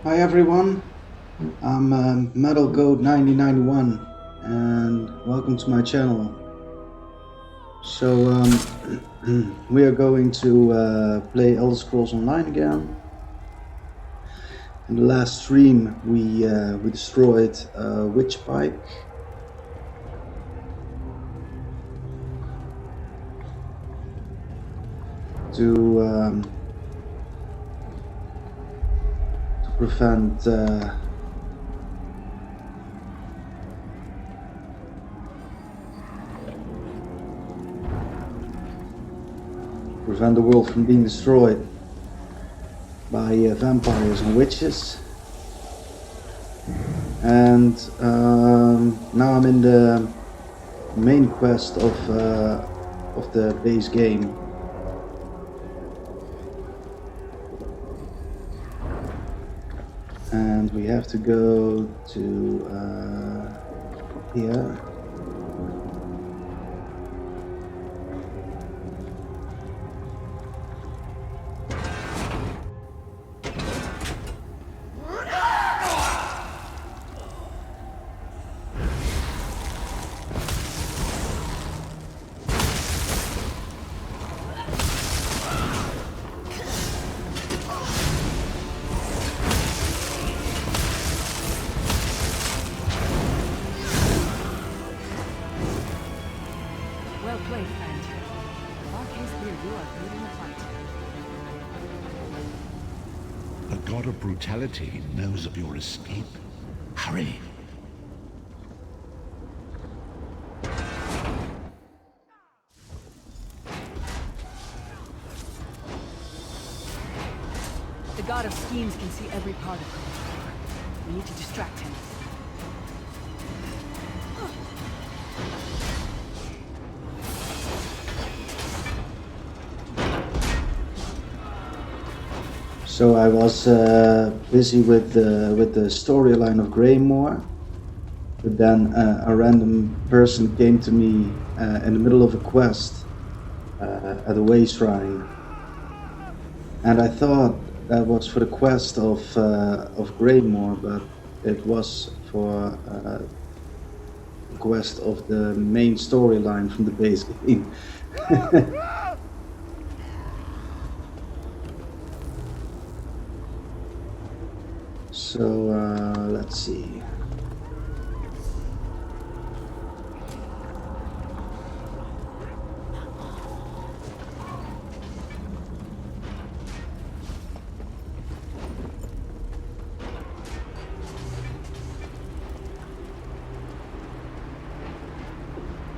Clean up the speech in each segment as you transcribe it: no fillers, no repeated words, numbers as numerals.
Hi everyone, I'm Metal Goat 9091 and welcome to my channel. So we are going to play Elder Scrolls Online again. In the last stream we destroyed Witch Pike. To prevent the world from being destroyed by vampires and witches. And now I'm in the main quest of the base game. And we have to go to here. Well played, friend. Our case clear, you are good in the fight. The god of brutality knows of your escape. Hurry! The god of schemes can see every part of Greymoor. We need to distract him. So I was busy with the storyline of Greymoor, but then a random person came to me in the middle of a quest at a way shrine, and I thought that was for the quest of Greymoor, but it was for the quest of the main storyline from the base game. So let's see.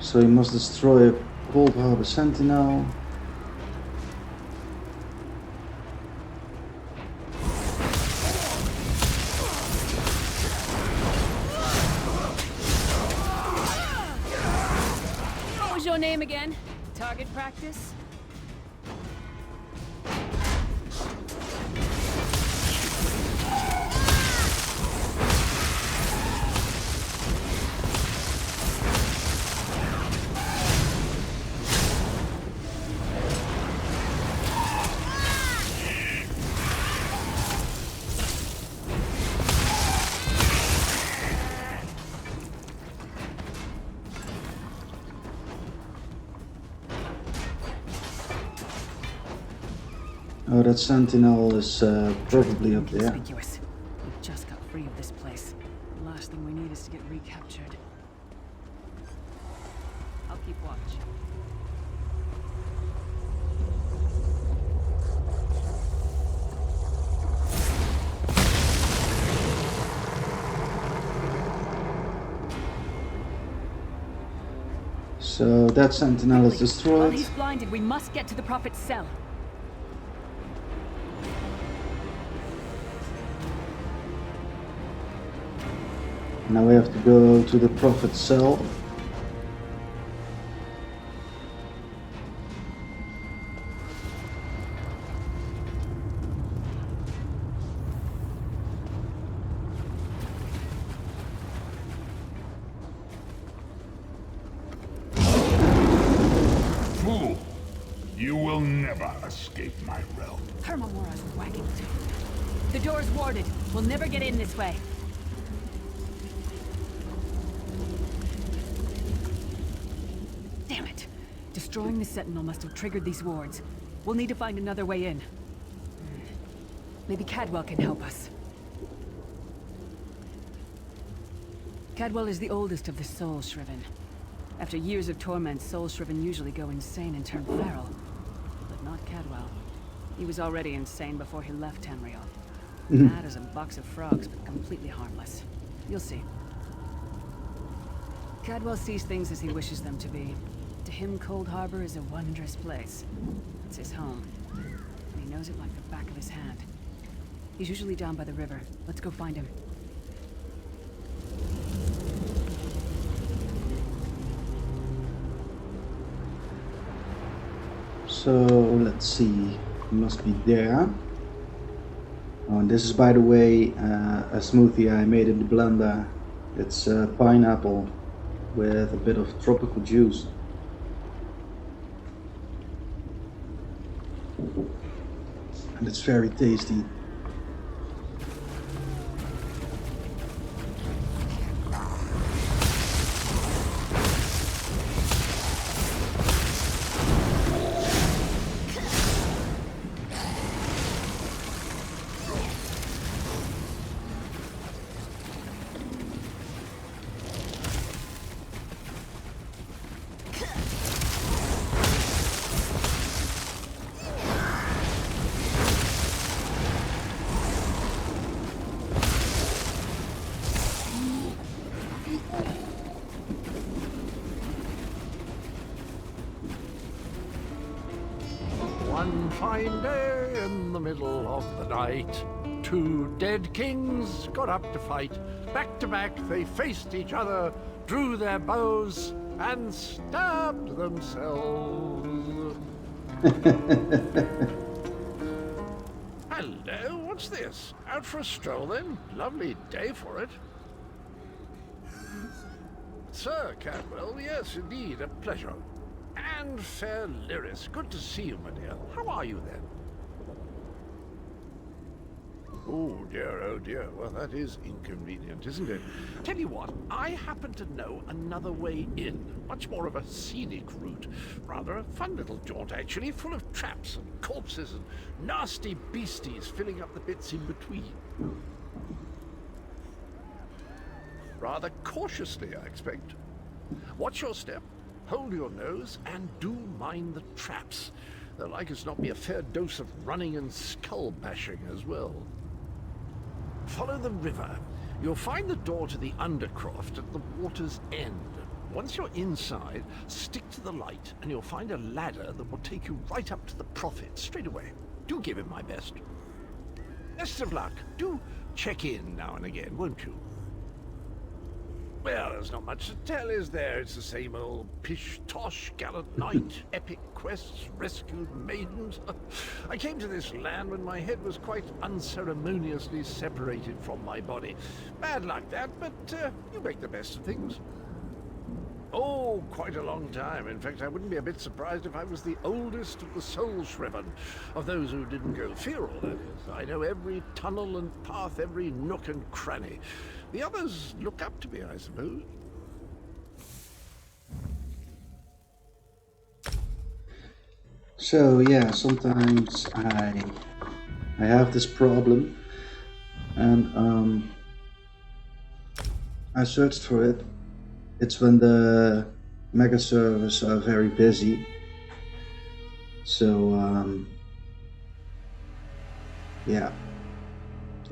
So you must destroy a Cold Harbor Sentinel. What was your name again? Target practice? Oh, that Sentinel is probably up there. Inconspicuous. We just got free of this place. The last thing we need is to get recaptured. I'll keep watch. So that Sentinel is While destroyed. he's blinded, we must get to the Prophet's cell. Now we have to go to the Prophet's cell. Fool! You will never escape my realm. Hermamora's wagging too. The door's warded. We'll never get in this way. Damn it. Destroying the Sentinel must have triggered these wards. We'll need to find another way in. Maybe Cadwell can help us. Cadwell is the oldest of the Soul Shriven. After years of torment, Soul Shriven usually go insane and turn feral. But not Cadwell. He was already insane before he left Tamriel. Mad as a box of frogs, but completely harmless. You'll see. Cadwell sees things as he wishes them to be. To him, Cold Harbor is a wondrous place. It's his home. And he knows it like the back of his hand. He's usually down by the river. Let's go find him. So, let's see. He must be there. Oh, and this is, by the way, a smoothie I made in the blender. It's pineapple with a bit of tropical juice. And it's very tasty. One fine day in the middle of the night, two dead kings got up to fight. Back to back they faced each other, drew their bows, and stabbed themselves. Hello, what's this? Out for a stroll then? Lovely day for it. Sir Cadwell, yes indeed, a pleasure. And fair Lyris, good to see you, my dear. How are you then? Oh dear, well that is inconvenient, isn't it? Tell you what, I happen to know another way in. Much more of a scenic route. Rather a fun little jaunt actually, full of traps and corpses and nasty beasties filling up the bits in between. Rather cautiously, I expect. Watch your step. Hold your nose, and do mind the traps. There'll like as not be a fair dose of running and skull bashing as well. Follow the river. You'll find the door to the Undercroft at the water's end. Once you're inside, stick to the light, and you'll find a ladder that will take you right up to the Prophet straight away. Do give him my best. Best of luck. Do check in now and again, won't you? Well, there's not much to tell, is there? It's the same old pish-tosh, gallant knight, epic quests, rescued maidens. I came to this land when my head was quite unceremoniously separated from my body. Bad luck that, but you make the best of things. Oh, quite a long time. In fact, I wouldn't be a bit surprised if I was the oldest of the Soul Shriven, of those who didn't go feral, that is. I know every tunnel and path, every nook and cranny. The others look up to me, I suppose. So yeah, sometimes I have this problem, and I searched for it. It's when the mega servers are very busy. So yeah,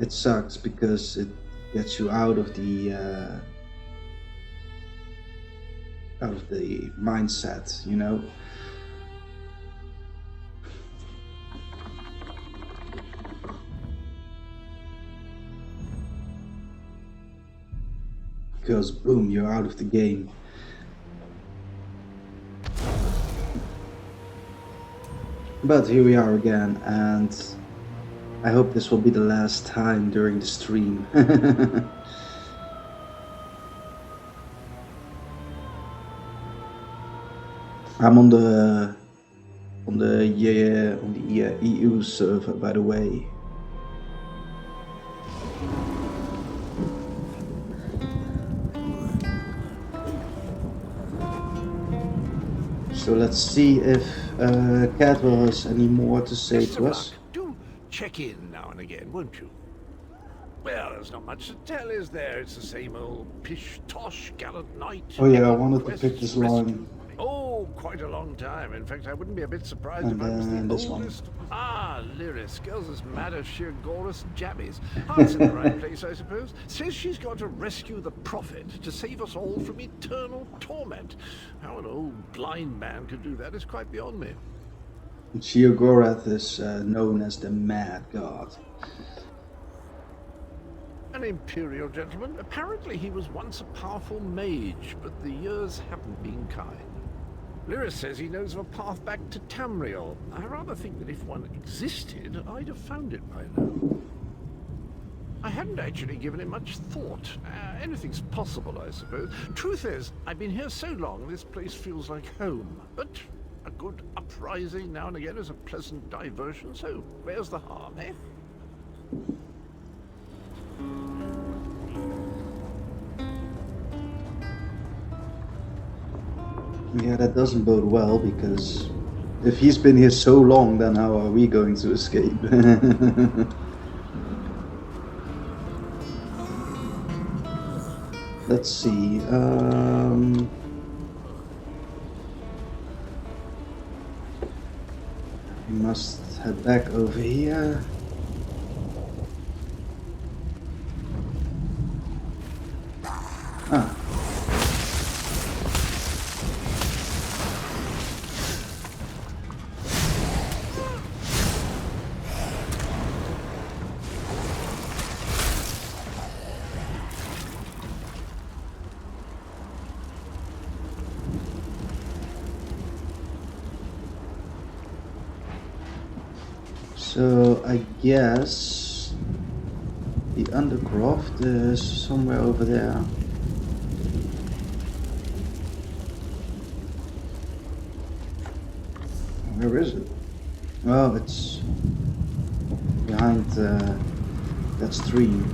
it sucks because it gets you out of the mindset, you know. Because boom, you're out of the game. But here we are again, and I hope this will be the last time during the stream. I'm on the EU server, by the way. So let's see if Cadwell has any more to say Best to of luck. us. Do check in now and again, won't you? Well, there's not much to tell, is there? It's the same old pish-tosh, gallant knight. Oh yeah, I Epic wanted to pick quests, this rescue. line. Oh, quite a long time. In fact, I wouldn't be a bit surprised And if I was the then this one. oldest. Ah, Lyris. Girls as mad as sheer Gorus jabbies. Heart's in the right place, I suppose. Says she's got to rescue the Prophet to save us all from eternal torment. How an old blind man could do that is quite beyond me. Sheogorath is known as the Mad God. An imperial gentleman. Apparently he was once a powerful mage, but the years haven't been kind. Lyris says he knows of a path back to Tamriel. I rather think that if one existed, I'd have found it by now. I hadn't actually given it much thought. Anything's possible, I suppose. Truth is, I've been here so long, this place feels like home. But a good uprising now and again is a pleasant diversion, so where's the harm, eh? Yeah, that doesn't bode well, because if he's been here so long, then how are we going to escape? Let's see. We must head back over here. Ah. So I guess the Undercroft is somewhere over there. Where is it? Oh, it's behind that stream.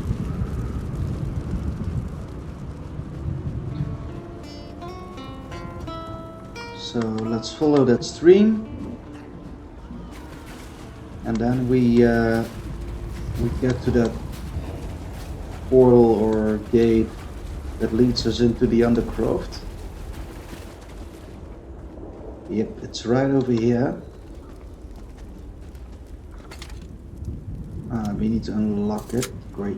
So let's follow that stream. And then we get to that portal or gate that leads us into the Undercroft. Yep, it's right over here. We need to unlock it. Great.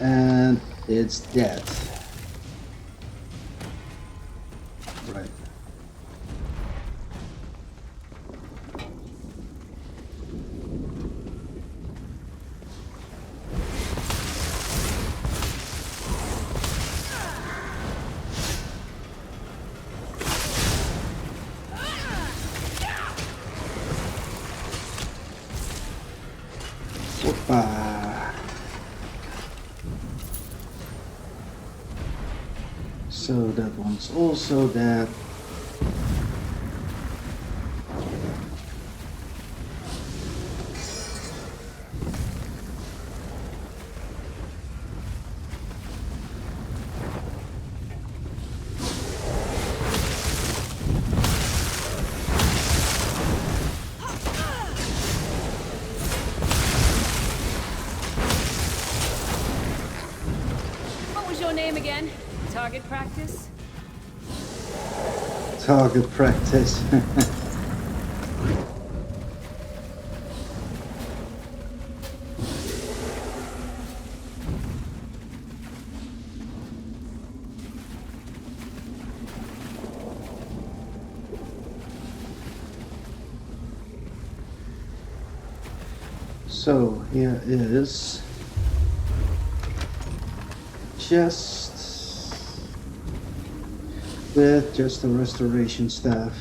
And it's dead. Right. Whoopa. So that one's also dead. What was your name again? Target practice? Target practice. So here is chest with just a restoration staff.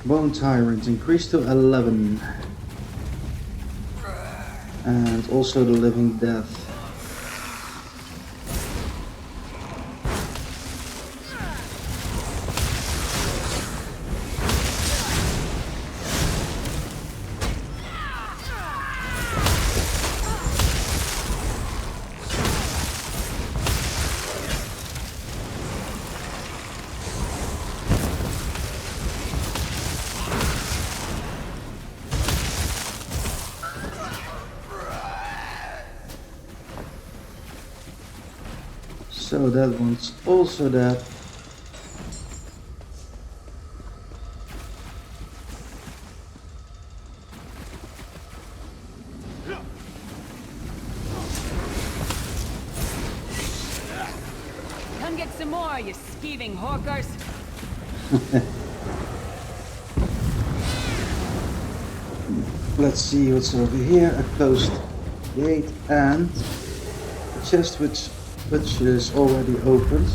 Bone Tyrant increased to 11. And also the Living Death. So that one's also dead. Come get some more, you skeeving hawkers. Let's see what's over here. A closed gate and a chest which is already opened.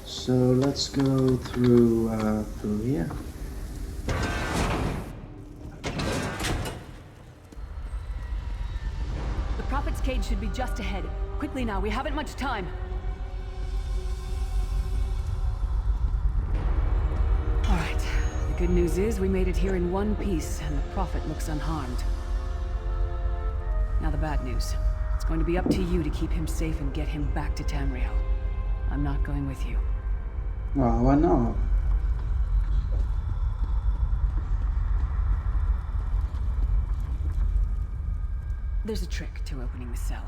So let's go through here. The Prophet's cage should be just ahead. Quickly now, we haven't much time. All right. The good news is we made it here in one piece, and the Prophet looks unharmed. Now the bad news. It's going to be up to you to keep him safe and get him back to Tamriel. I'm not going with you. Well, why not? There's a trick to opening the cell.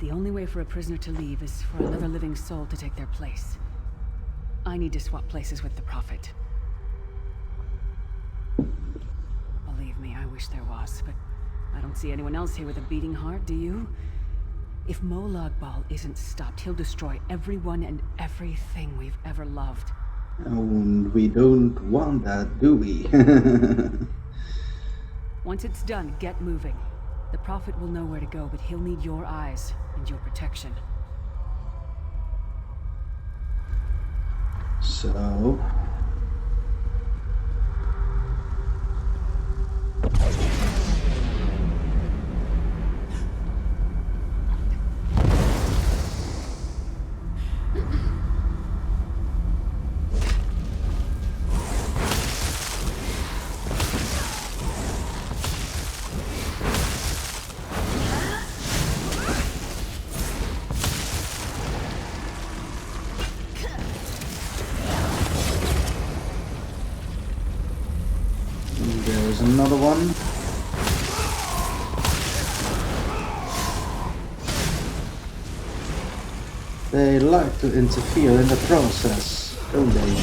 The only way for a prisoner to leave is for another living soul to take their place. I need to swap places with the Prophet. Believe me, I wish there was, but I don't see anyone else here with a beating heart, do you? If Molag Bal isn't stopped, he'll destroy everyone and everything we've ever loved. And we don't want that, do we? Once it's done, get moving. The Prophet will know where to go, but he'll need your eyes and your protection. So... There's another one. They like to interfere in the process, don't they?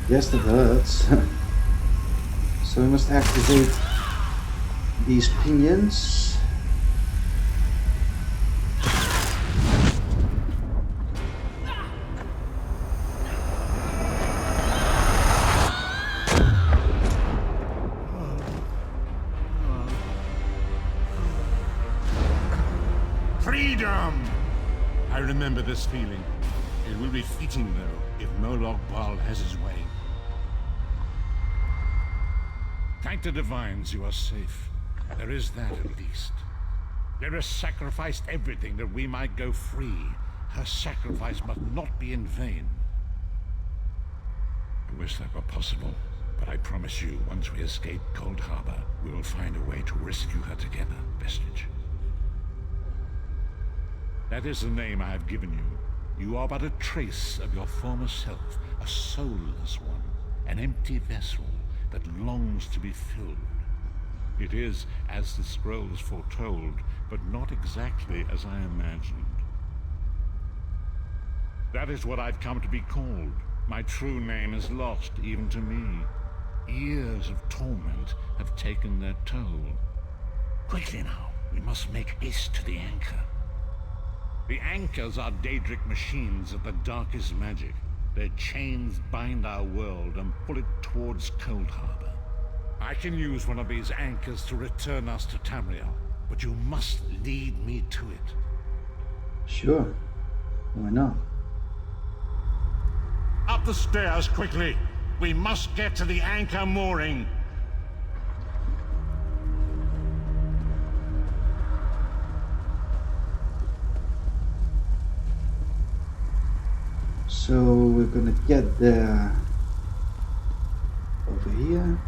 Yes, that hurts. So we must activate these pinions. Freedom! I remember this feeling. It will be fleeting, though, if Molag Bal has his way. Thank the divines you are safe. There is that, at least. Lyra sacrificed everything that we might go free. Her sacrifice must not be in vain. I wish that were possible, but I promise you, once we escape Cold Harbor, we will find a way to rescue her together, Vestige. That is the name I have given you. You are but a trace of your former self, a soulless one, an empty vessel that longs to be filled. It is as the scrolls foretold, but not exactly as I imagined. That is what I've come to be called. My true name is lost even to me. Years of torment have taken their toll. Quickly now, we must make haste to the anchor. The anchors are Daedric machines of the darkest magic. Their chains bind our world and pull it towards Cold Harbor. I can use one of these anchors to return us to Tamriel, but you must lead me to it. Sure. Why not? Up the stairs, quickly! We must get to the anchor mooring! So we're gonna get there over here.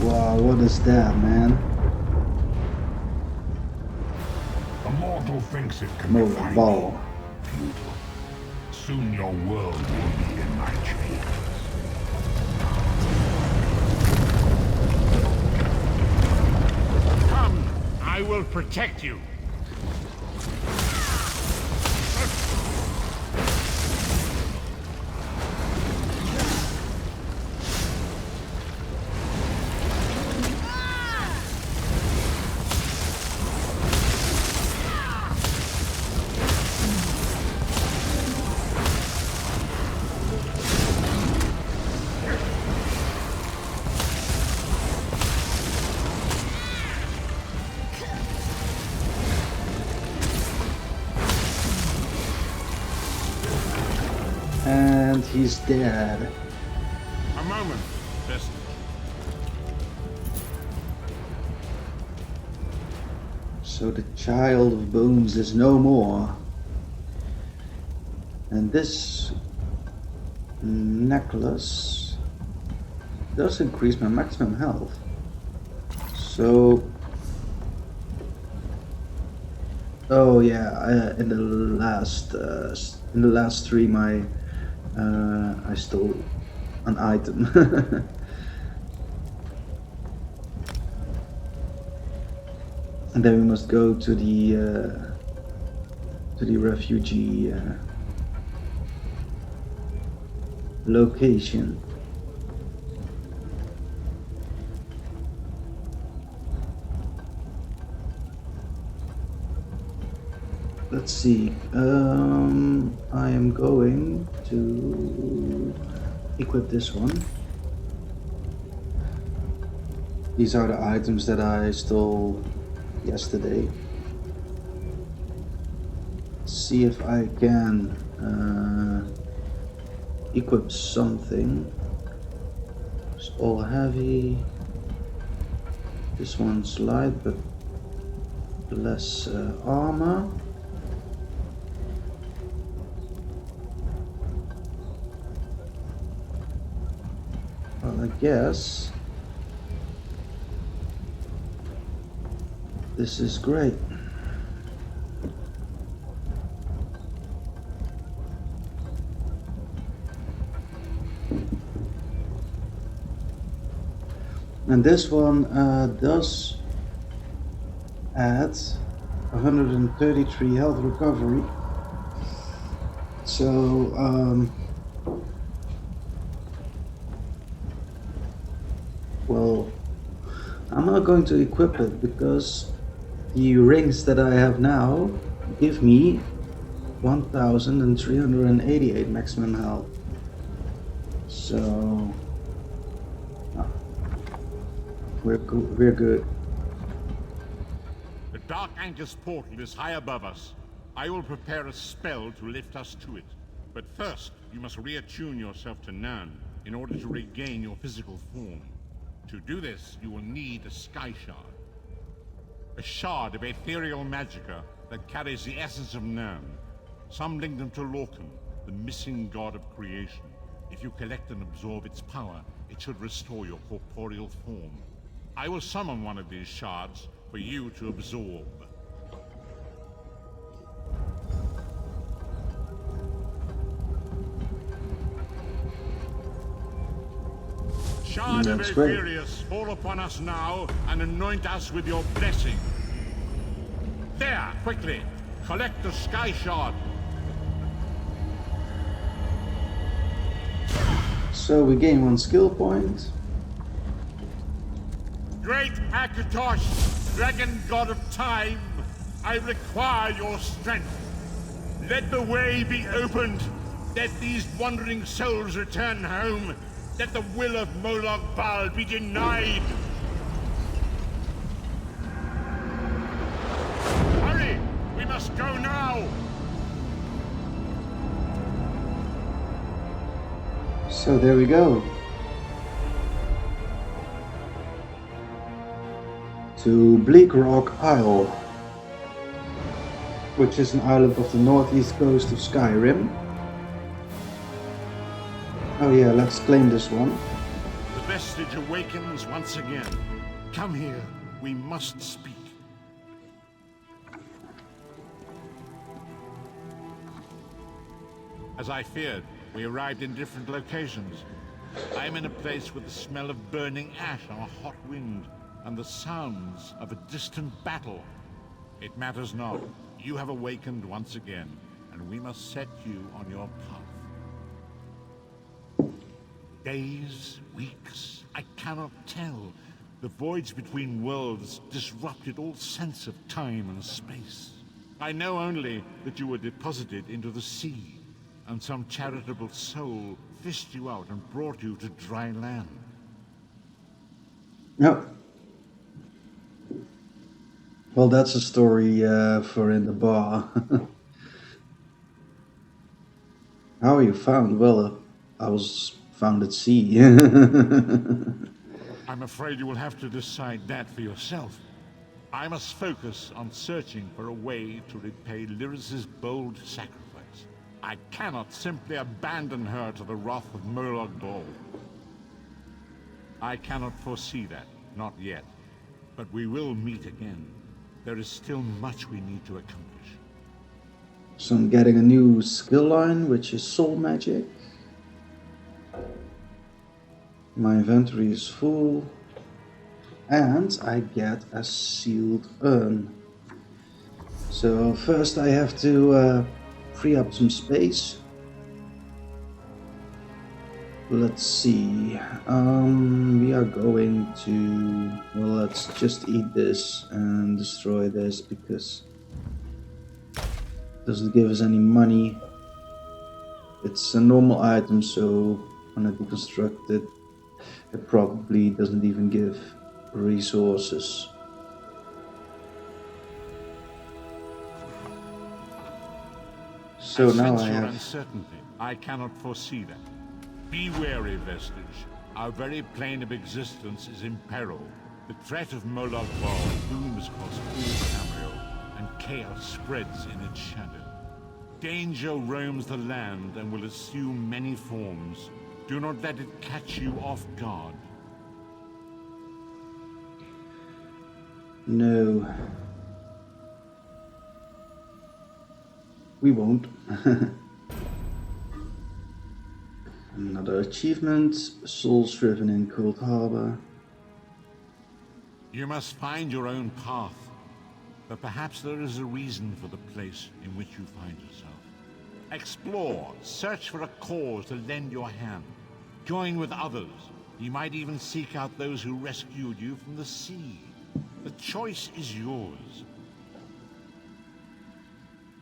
Wow, what is that, man? A mortal thinks it can Move define ball. you. Futile. Soon your world will be in my chains. Come! I will protect you! And he's dead. A moment, just... So the child of bones is no more. And this necklace does increase my maximum health. So, oh yeah, in the last stream I stole an item. And then we must go to the refugee location. Let's see. I am going to equip this one. These are the items that I stole yesterday. See if I can equip something. It's all heavy. This one's light but less armor. Well, I guess this is great. And this one does add 133 health recovery. So, well, I'm not going to equip it because the rings that I have now give me 1,388 maximum health. So we're good. The Dark Anchor's portal is high above us. I will prepare a spell to lift us to it. But first, you must reattune yourself to Nern in order to regain your physical form. To do this, you will need a Sky Shard. A shard of ethereal magicka that carries the essence of Nern. Some link them to Lorcan, the missing god of creation. If you collect and absorb its power, it should restore your corporeal form. I will summon one of these shards for you to absorb. Shard Blood of that's great. Averius, fall upon us now and anoint us with your blessing. There, quickly, collect the sky shard. So we gain 1 skill point. Great Akatosh, dragon god of time, I require your strength. Let the way be opened. Let these wandering souls return home. Let the will of Molag Bal be denied. Hurry! We must go now! So there we go. To Bleak Rock Isle, which is an island off the northeast coast of Skyrim. Oh yeah, let's claim this one. The vestige awakens once again. Come here, we must speak. As I feared, we arrived in different locations. I am in a place with the smell of burning ash on a hot wind, and the sounds of a distant battle. It matters not. You have awakened once again, and we must set you on your path. Days, weeks, I cannot tell. The voids between worlds disrupted all sense of time and space. I know only that you were deposited into the sea, and some charitable soul fished you out and brought you to dry land. No. Well, that's a story for in the bar. How are you found? Well, I was found at sea. I'm afraid you will have to decide that for yourself. I must focus on searching for a way to repay Lyris's bold sacrifice. I cannot simply abandon her to the wrath of Molag Bal. I cannot foresee that, not yet. But we will meet again. There is still much we need to accomplish. So I'm getting a new skill line, which is soul magic. My inventory is full. And I get a sealed urn. So first I have to free up some space. Let's see. We are going to... Well, let's just eat this and destroy this because it doesn't give us any money. It's a normal item, so when I deconstruct it, it probably doesn't even give resources. So now I have... uncertainty. I cannot foresee that. Be wary, Vestige. Our very plane of existence is in peril. The threat of Molag Bal looms across all Tamriel, and chaos spreads in its shadow. Danger roams the land and will assume many forms. Do not let it catch you off guard. No. We won't. Another achievement, souls driven in Cold Harbor. You must find your own path, but perhaps there is a reason for the place in which you find yourself. Explore, search for a cause to lend your hand. Join with others. You might even seek out those who rescued you from the sea. The choice is yours.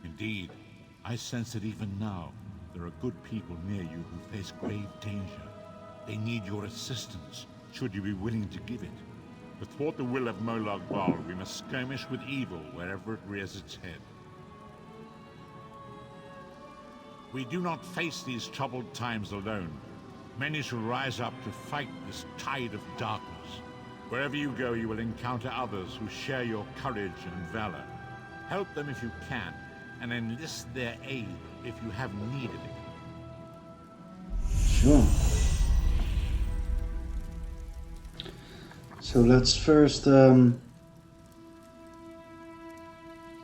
Indeed, I sense that even now, there are good people near you who face grave danger. They need your assistance, should you be willing to give it. To thwart the will of Molag Bal, we must skirmish with evil wherever it rears its head. We do not face these troubled times alone. Many shall rise up to fight this tide of darkness. Wherever you go, you will encounter others who share your courage and valor. Help them if you can, and enlist their aid if you have needed it. Sure. So let's first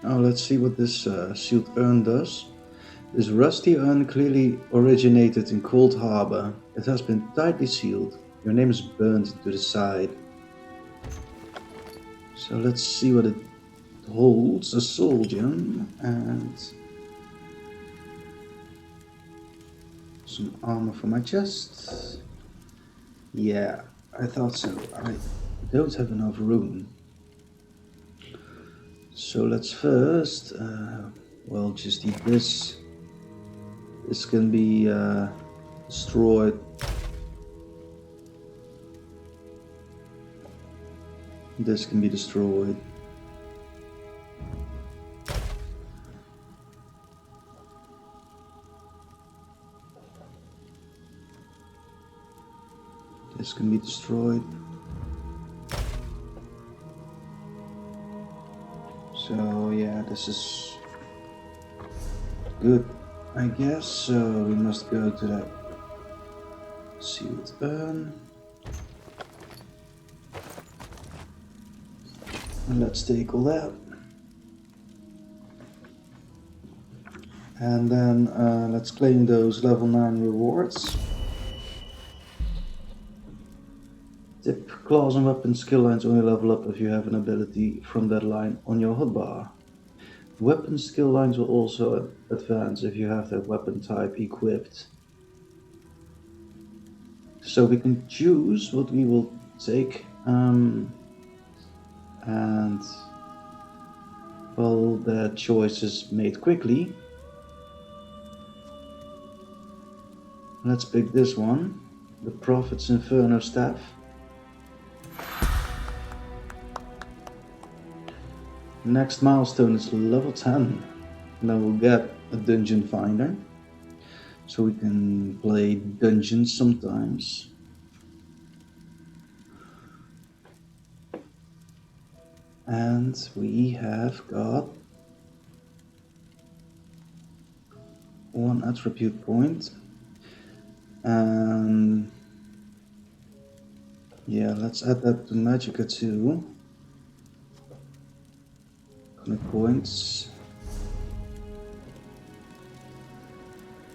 let's see what this sealed urn does. This rusty urn clearly originated in Cold Harbor. It has been tightly sealed. Your name is burned into the side. So let's see what it holds. A soul gem and some armor for my chest. Yeah, I thought so. I don't have enough room. So let's first, well, just eat this. This can be destroyed. This can be destroyed. This can be destroyed. So yeah, this is good, I guess. So we must go to that sealed urn. And let's take all that. And then let's claim those level 9 rewards. Tip: class and weapon skill lines only level up if you have an ability from that line on your hotbar. Weapon skill lines will also advance if you have that weapon type equipped. So we can choose what we will take, and well, the choice is made quickly. Let's pick this one, the Prophet's Inferno Staff. Next milestone is level 10. And then we'll get a dungeon finder, so we can play dungeons sometimes. And we have got one attribute point. And yeah, let's add that to Magicka too. Connect points.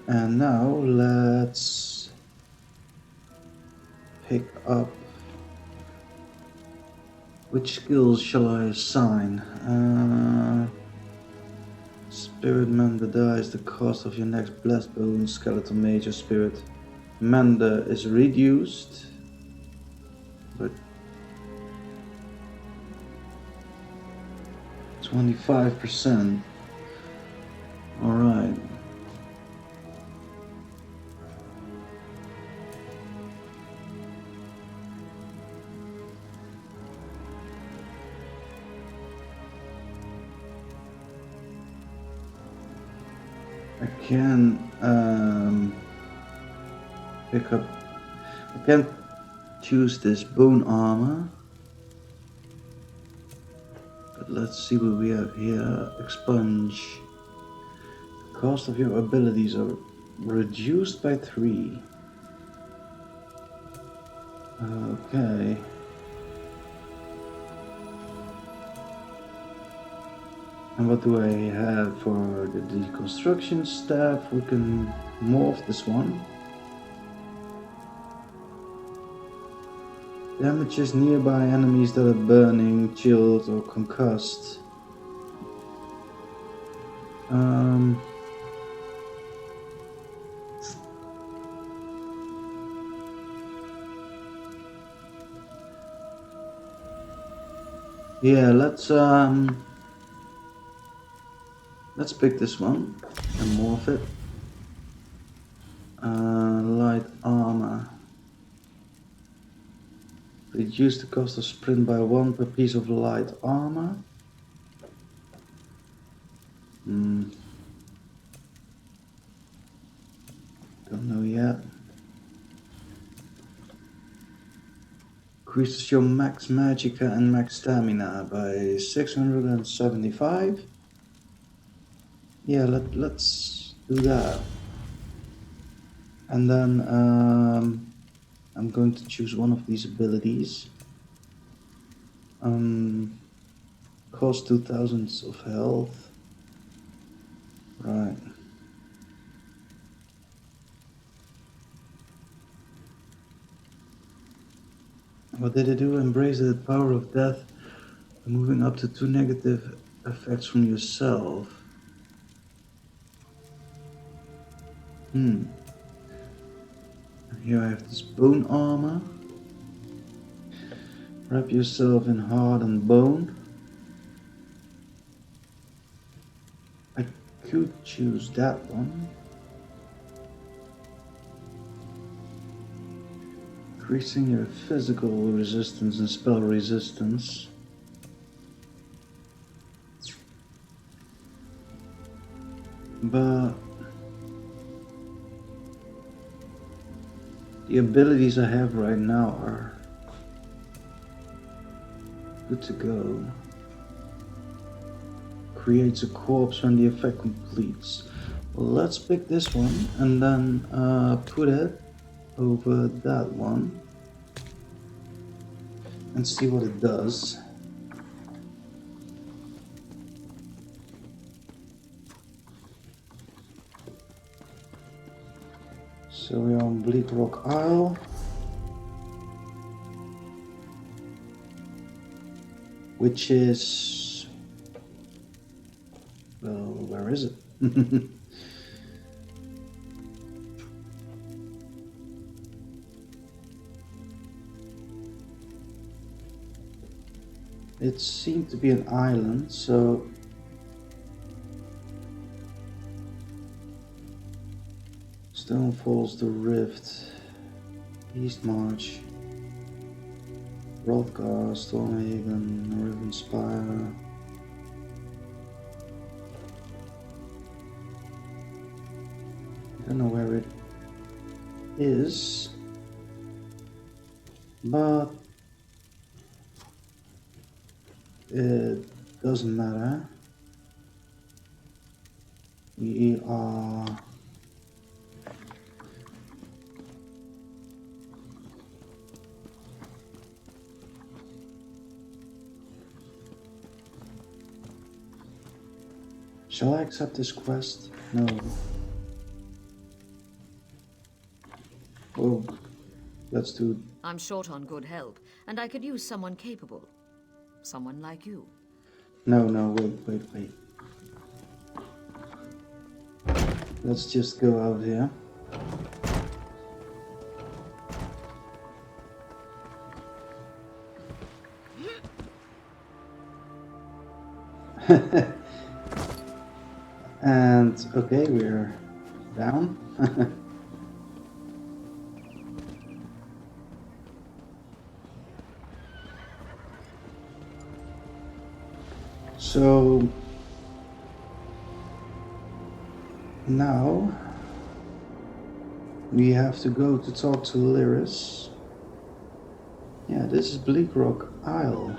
And now let's pick up. Which skills shall I assign? Spirit Mender dies the cost of your next Blessed Bone Skeleton Major Spirit Mender is reduced, but 25%. Alright. I can pick up. I can choose this bone armor, but let's see what we have here. Expunge. The cost of your abilities are reduced by 3. Okay. And what do I have for the deconstruction staff? We can morph this one. Damages nearby enemies that are burning, chilled, or concussed. Yeah, let's pick this one and morph it. Light armor. Reduce the cost of sprint by 1 per piece of light armor. Don't know yet. Increases your max magicka and max stamina by 675. Yeah, let's do that. And then I'm going to choose one of these abilities. Cost 2000 of health. Right. What did it do? Embrace the power of death, moving up to 2 negative effects from yourself. Here I have this bone armor. Wrap yourself in hardened bone. I could choose that one. Increasing your physical resistance and spell resistance. But the abilities I have right now are good to go. Creates a corpse when the effect completes. Well, let's pick this one and then put it over that one and see what it does. So we're on Bleak Rock Isle, which is, well, where is it? It seemed to be an island, so Stone Falls, the Rift, East March, Rothgar, Stormhaven, Riven Spire. I don't know where it is, but it doesn't matter. We are Shall I accept this quest? No. Oh, let's do. I'm short on good help, and I could use someone capable. Someone like you. No, wait. Let's just go out here. And okay, we're down. So now we have to go to talk to Lyris. Yeah, this is Bleak Rock Isle.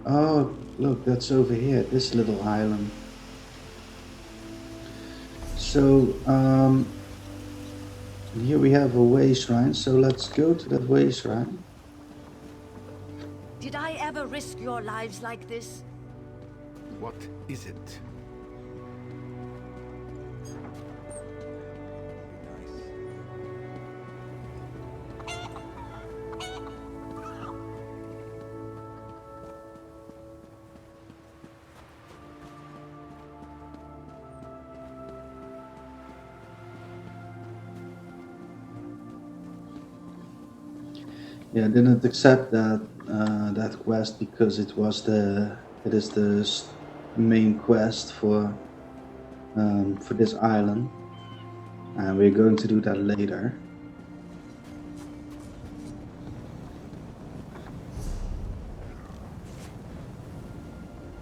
Oh, look, that's over here, this little island. So, here we have a way shrine, so let's go to that way shrine. Did I ever risk your lives like this? What is it? Yeah, I didn't accept that quest because it is the main quest for this island, and we're going to do that later.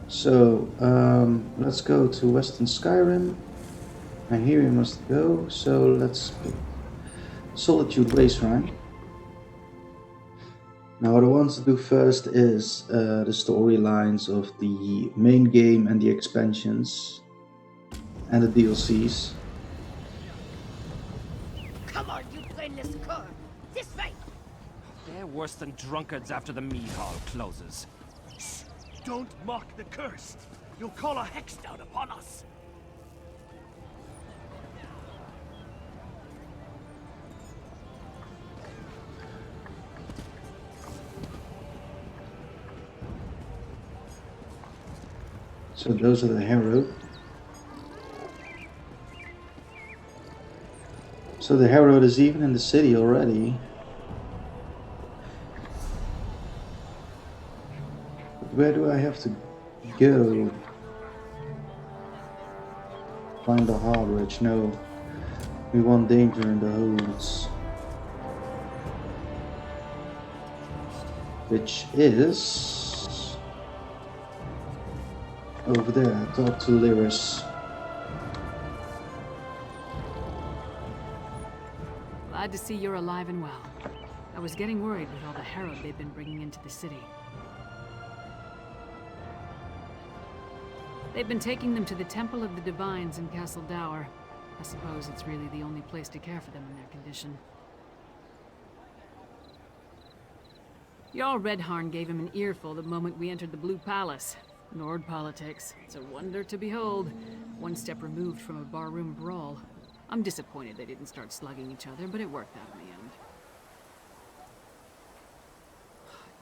So let's go to Western Skyrim, and here we must go. So let's pick Solitude Way Shrine. Now what I want to do first is the storylines of the main game and the expansions and the DLCs. Come on, you brainless cur! This way! They're worse than drunkards after the mead hall closes. Shh! Don't mock the cursed! You'll call a hex down upon us! So those are the Herald. So the Herald is even in the city already. But where do I have to go? Find the Hardridge. No. We want danger in the holds. Which is over there. Talk to Lyris. Glad to see you're alive and well. I was getting worried with all the Herald they've been bringing into the city. They've been taking them to the Temple of the Divines in Castle Dower. I suppose it's really the only place to care for them in their condition. Jarl Redharn gave him an earful the moment we entered the Blue Palace. Nord politics. It's a wonder to behold. One step removed from a barroom brawl. I'm disappointed they didn't start slugging each other, but it worked out in the end.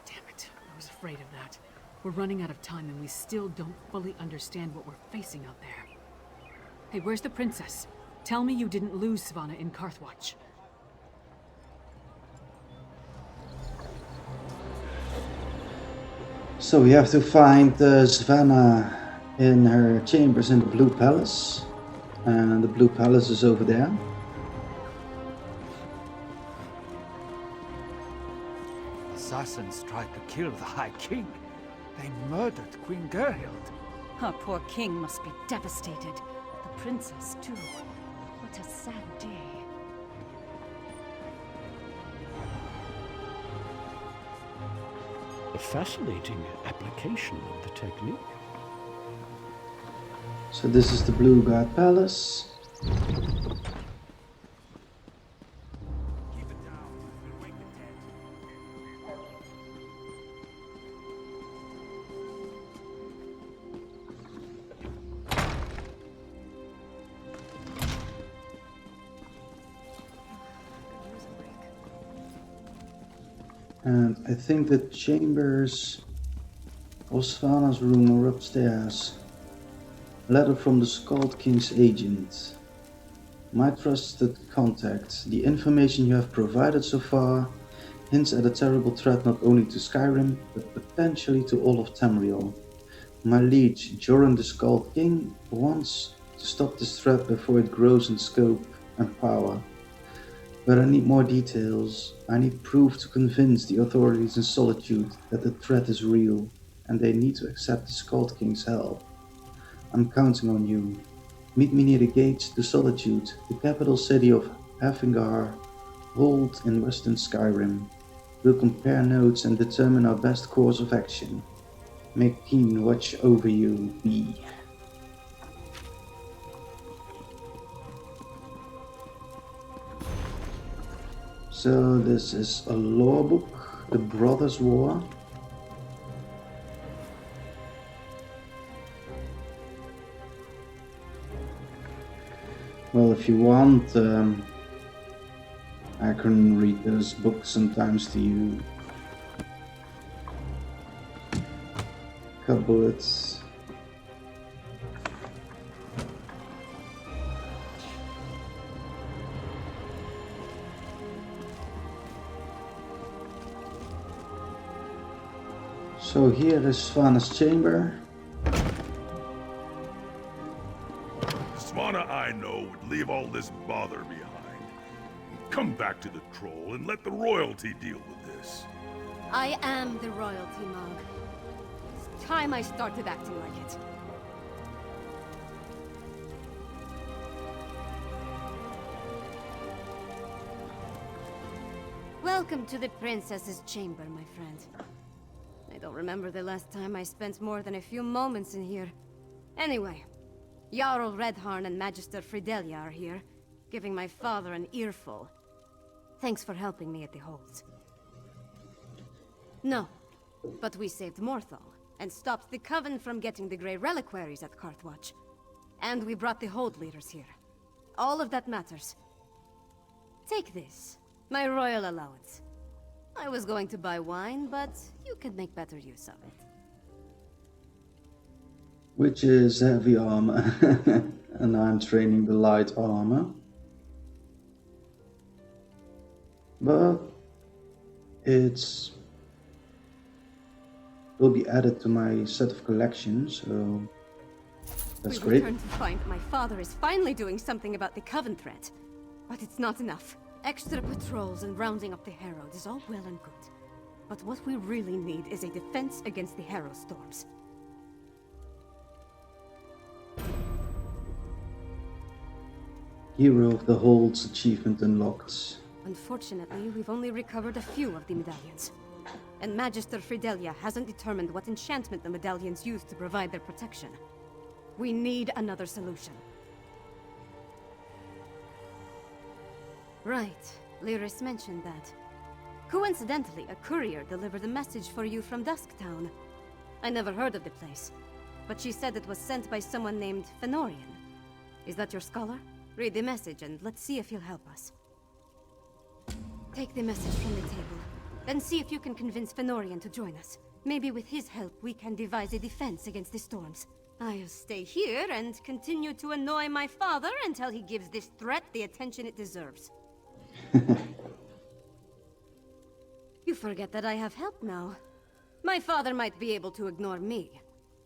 Damn it. I was afraid of that. We're running out of time and we still don't fully understand what we're facing out there. Hey, where's the princess? Tell me you didn't lose Svanna in Carthwatch. So we have to find Svanna in her chambers in the Blue Palace. And the Blue Palace is over there. Assassins tried to kill the High King. They murdered Queen Gerhild. Our poor king must be devastated. The princess, too. What a sad day. A fascinating application of the technique. So this is the Blue Guard Palace. And I think the chambers of Svanna's room are upstairs. A letter from the Skald King's agent. My trusted contact, the information you have provided so far hints at a terrible threat not only to Skyrim, but potentially to all of Tamriel. My liege, Joran the Skald King, wants to stop this threat before it grows in scope and power. But I need more details. I need proof to convince the authorities in Solitude that the threat is real, and they need to accept the Skald King's help. I'm counting on you. Meet me near the gates to Solitude, the capital city of Hafingar, hold in western Skyrim. We'll compare notes and determine our best course of action. May keen watch over you be. So this is a law book, The Brothers' War. Well, if you want, I can read those books sometimes to you. Cut bullets. So here is Svanna's chamber. Svanna, I know, would leave all this bother behind. Come back to the troll and let the royalty deal with this. I am the royalty, Mog. It's time I started acting like it. Welcome to the princess's chamber, my friend. I don't remember the last time I spent more than a few moments in here. Anyway, Jarl Redharn and Magister Fridelia are here, giving my father an earful. Thanks for helping me at the holds. No, but we saved Morthal, and stopped the Coven from getting the Grey Reliquaries at Carthwatch. And we brought the hold leaders here. All of that matters. Take this, my royal allowance. I was going to buy wine, but you can make better use of it. which is heavy armor, and I'm training the light armor. But it will be added to my set of collections, so that's We great. return to find my father is finally doing something about the Coven threat. But it's not enough. Extra patrols and rounding up the Herald is all well and good. But what we really need is a defense against the Harrow storms. Hero of the Hold's achievement unlocked. Unfortunately, we've only recovered a few of the medallions. And Magister Fidelia hasn't determined what enchantment the medallions use to provide their protection. We need another solution. Right. Lyris mentioned that. Coincidentally, a courier delivered a message for you from Dusktown. I never heard of the place, but she said it was sent by someone named Fenorian. Is that your scholar? Read the message and let's see if he'll help us. Take the message from the table, then see if you can convince Fenorian to join us. Maybe with his help we can devise a defense against the storms. I'll stay here and continue to annoy my father until he gives this threat the attention it deserves. You forget that I have help now. My father might be able to ignore me,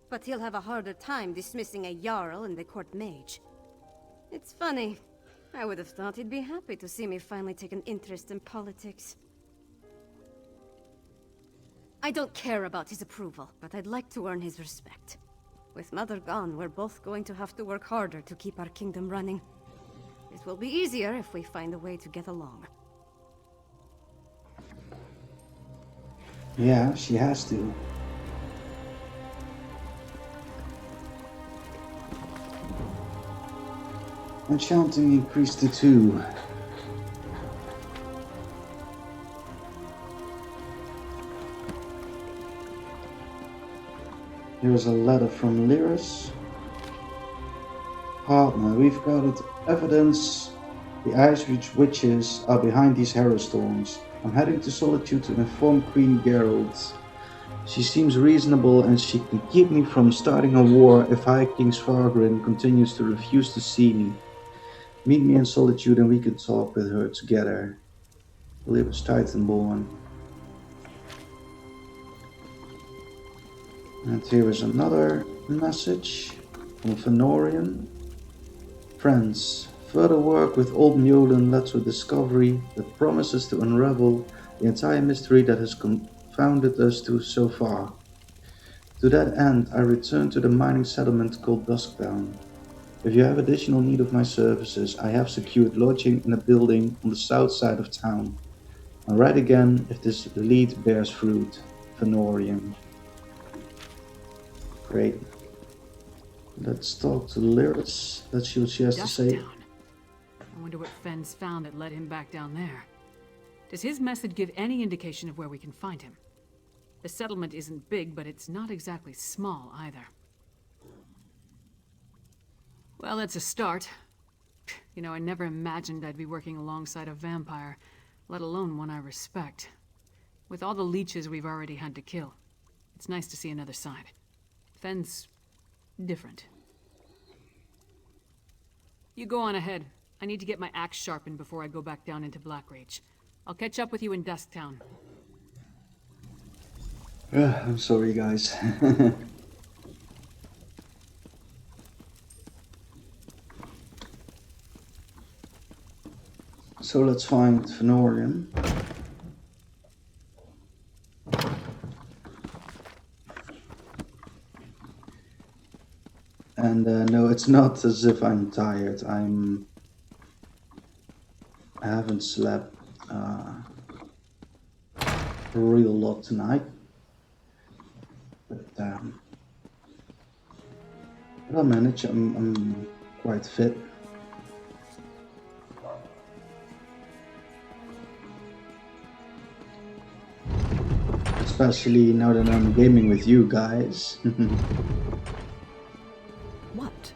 but he'll have a harder time dismissing a Jarl and the court mage. It's funny. I would have thought he'd be happy to see me finally take an interest in politics. I don't care about his approval, but I'd like to earn his respect. With Mother gone, we're both going to have to work harder to keep our kingdom running. It will be easier if we find a way to get along. Yeah, she has to. Enchanting increased to 2. Here's a letter from Lyris. Partner, we've gathered evidence the Ice Reach witches are behind these Harrow storms. I'm heading to Solitude to inform Queen Geralt. She seems reasonable and she can keep me from starting a war if High King Svargrim continues to refuse to see me. Meet me in Solitude and we can talk with her together. Lyris Titanborn. And here is another message from Fenorian. Friends, further work with Old Mjolnir led to a discovery that promises to unravel the entire mystery that has confounded us so far. To that end, I return to the mining settlement called Dusktown. If you have additional need of my services, I have secured lodging in a building on the south side of town. I'll write again if this lead bears fruit. Fenorian. Great. Let's talk to Lyris. Let's see what she has to say. I wonder what Fenn's found that led him back down there. Does his message give any indication of where we can find him? The settlement isn't big, but it's not exactly small either. Well, that's a start. You know, I never imagined I'd be working alongside a vampire, let alone one I respect. With all the leeches we've already had to kill, it's nice to see another side. Fenn's different. You go on ahead. I need to get my axe sharpened before I go back down into Blackreach. I'll catch up with you in Dusktown. I'm sorry, guys. So let's find Fenorian. And no, it's not as if I'm tired. I haven't slept a real lot tonight. But I'll manage. I'm quite fit. Especially now that I'm gaming with you guys. What?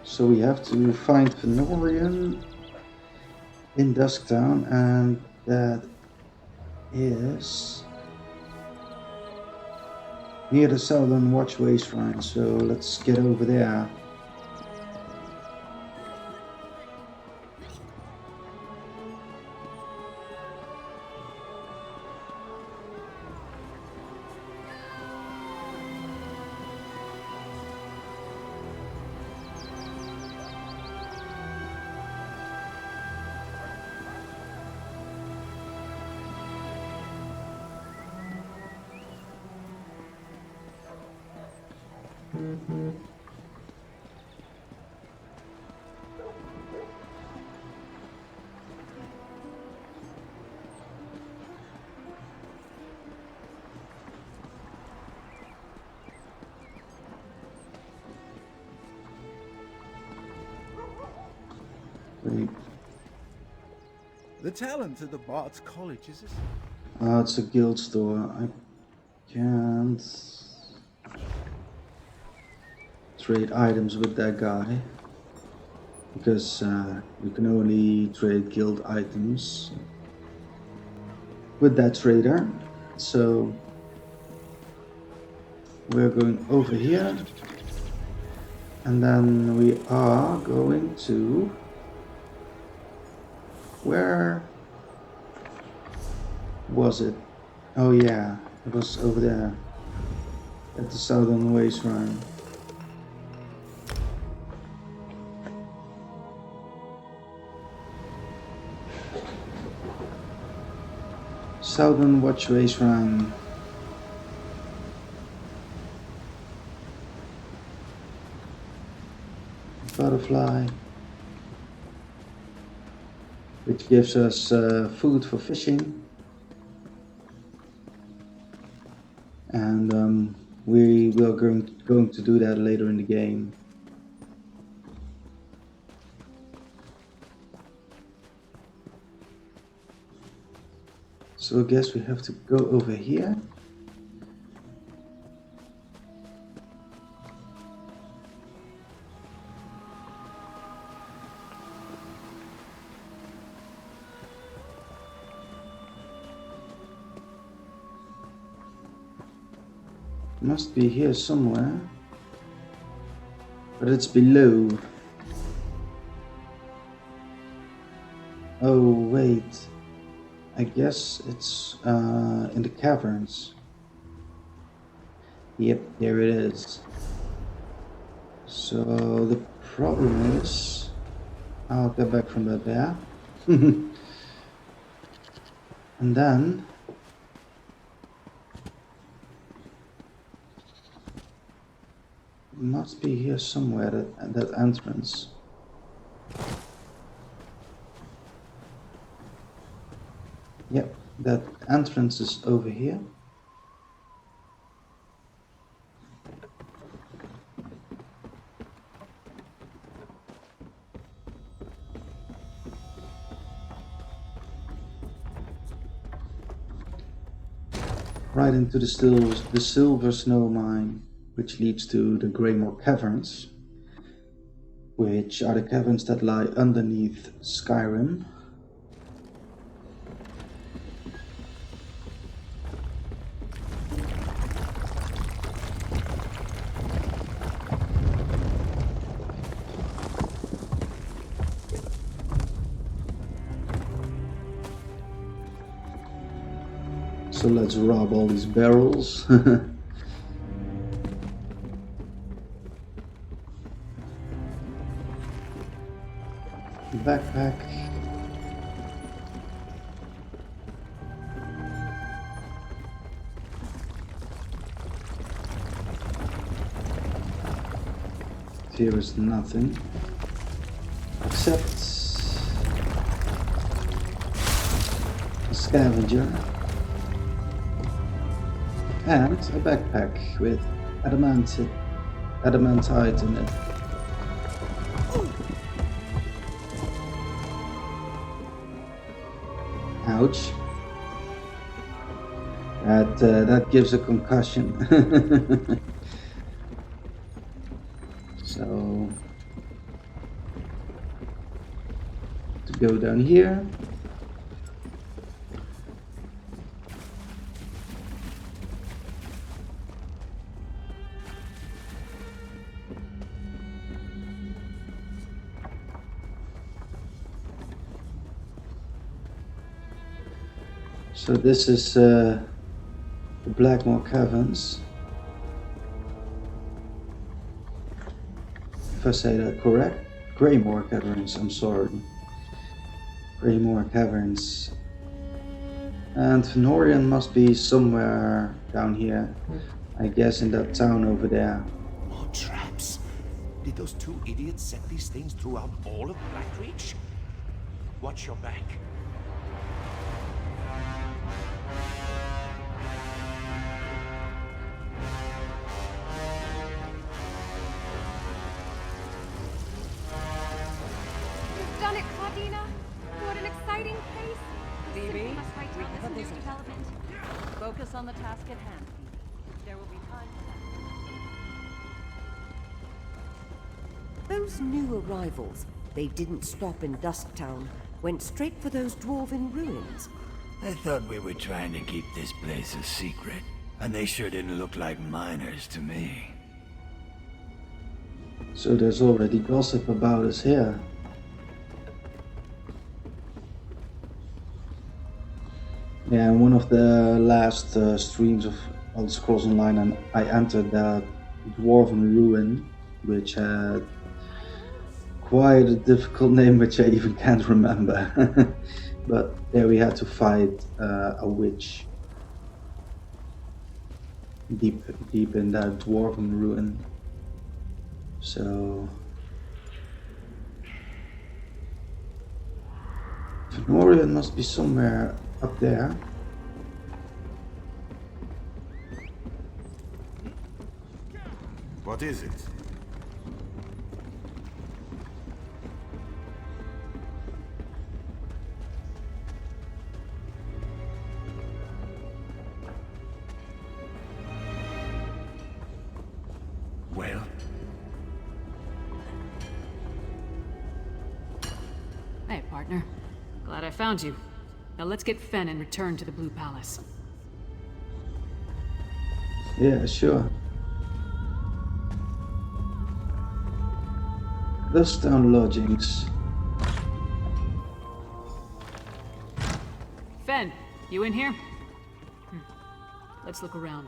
So we have to find Fenorian in Dusktown, and that is near the Southern Watchway Shrine, so let's get over there. Wait. The talent of the Bard's College is... It's a guild store. I can't trade items with that guy because you can only trade guild items with that trader. So we're going over here, and then we are going to... Where was it? Oh yeah, it was over there at the Southern Way Shrine. Southern Watchway Shrine. Butterfly, which gives us food for fishing, and we will going to do that later in the game. So I guess we have to go over here. Must be here somewhere, but it's below. Oh wait, I guess it's in the caverns. Yep, there it is. So the problem is, I'll get back from that there. And then it must be here somewhere, that entrance. Yep, that entrance is over here. Right into the Silver Snow Mine, which leads to the Greymoor Caverns, which are the caverns that lie underneath Skyrim. So let's rob all these barrels. Backpack. Here is nothing except a scavenger and a backpack with adamantite in it. Ouch. That gives a concussion. So to go down here. So this is the Blackmore Caverns. If I say that correct. Greymoor Caverns, I'm sorry. Greymoor Caverns. And Fenorian must be somewhere down here. I guess in that town over there. More traps? Did those two idiots set these things throughout all of Blackreach? Watch your back. You've done it, Claudina! What an exciting pace! Phoebe, Must write we down have a this new visitor. development. Focus on the task at hand, Phoebe. There will be time for that. Those new arrivals, they didn't stop in Dusktown, went straight for those dwarven ruins. I thought we were trying to keep this place a secret, and they sure didn't look like miners to me. So there's already gossip about us here. Yeah, in one of the last streams of Elder Scrolls Online, and I entered that dwarven ruin, which had quite a difficult name, which I even can't remember. But there we had to fight a witch deep in that dwarven ruin. So Fenorian must be somewhere up there. What is it? Well? Hey, partner. Glad I found you. Now let's get Fen and return to the Blue Palace. Yeah, sure. Those town lodgings. Fen, you in here? Let's look around.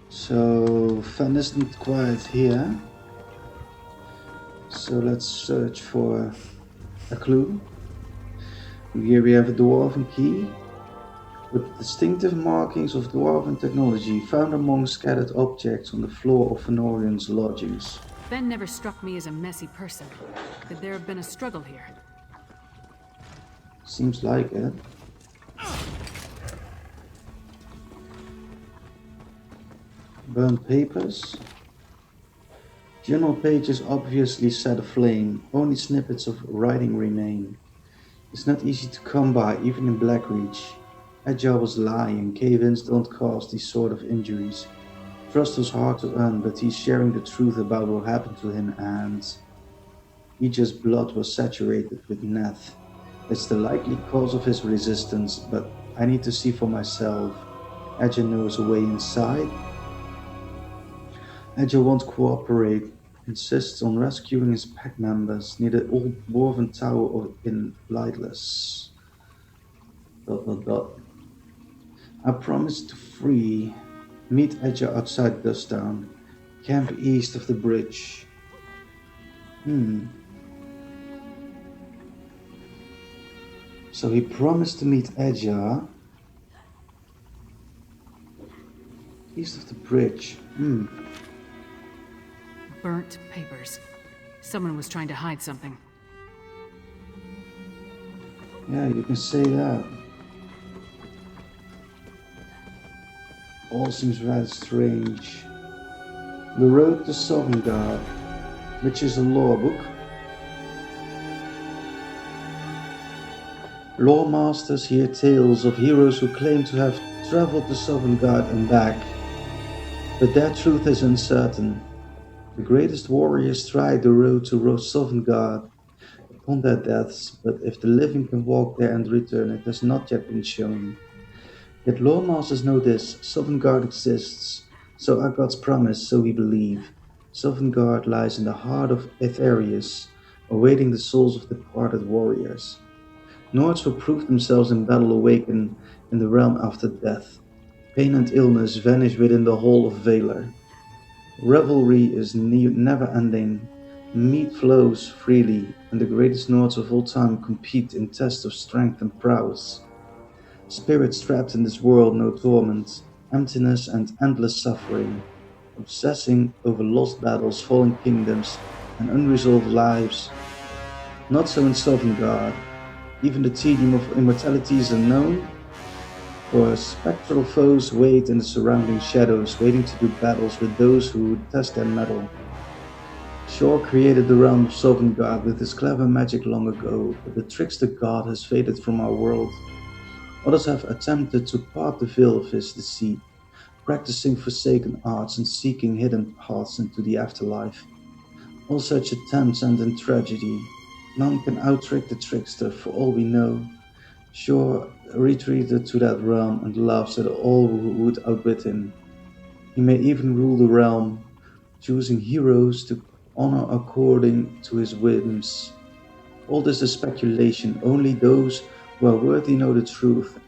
So Fen isn't quite here. So let's search for a clue. Here we have a dwarven key with distinctive markings of dwarven technology found among scattered objects on the floor of Fenorian's lodgings. Fen never struck me as a messy person. Could there have been a struggle here? Seems like it. Burned papers. Journal pages obviously set aflame. Only snippets of writing remain. It's not easy to come by, even in Blackreach. Edgar was lying. Cave-ins don't cause these sort of injuries. Trust was hard to earn, but he's sharing the truth about what happened to him, and Edgar's blood was saturated with meth. It's the likely cause of his resistance, but I need to see for myself. Edgar knows a way inside. Edgar won't cooperate, insists on rescuing his pack members near the old dwarven tower in Lightless. ... I promised to meet Edgar outside Dusttown, camp east of the bridge. So he promised to meet Edgar east of the bridge. Burnt papers. Someone was trying to hide something. Yeah, you can say that. All seems rather strange. The Road to Sovngarde, which is a lore book. Lore masters hear tales of heroes who claim to have traveled to Sovngarde and back, but their truth is uncertain. The greatest warriors tried the road to Sovngarde upon their deaths, but if the living can walk there and return, it has not yet been shown. Yet lore masters know this: Sovngarde exists, so are God's promise, so we believe. Sovngarde lies in the heart of Etherius, awaiting the souls of departed warriors. Nords who proved themselves in battle awaken in the realm after death. Pain and illness vanish within the hall of Valor. Revelry is never ending. Meat flows freely, and the greatest Nords of all time compete in tests of strength and prowess. Spirits trapped in this world know torment, emptiness, and endless suffering, obsessing over lost battles, fallen kingdoms, and unresolved lives. Not so in Sovngarde. Even the tedium of immortality is unknown, for spectral foes wait in the surrounding shadows, waiting to do battles with those who test their mettle. Shor created the realm of Sovngarde with his clever magic long ago, but the trickster god has faded from our world. Others have attempted to part the veil of his deceit, practicing forsaken arts and seeking hidden paths into the afterlife. All such attempts end in tragedy. None can outtrick the trickster, for all we know. Shor retreated to that realm and laughs at all who would outwit him. He may even rule the realm, choosing heroes to honor according to his whims. All this is speculation. Only those who are worthy know the truth,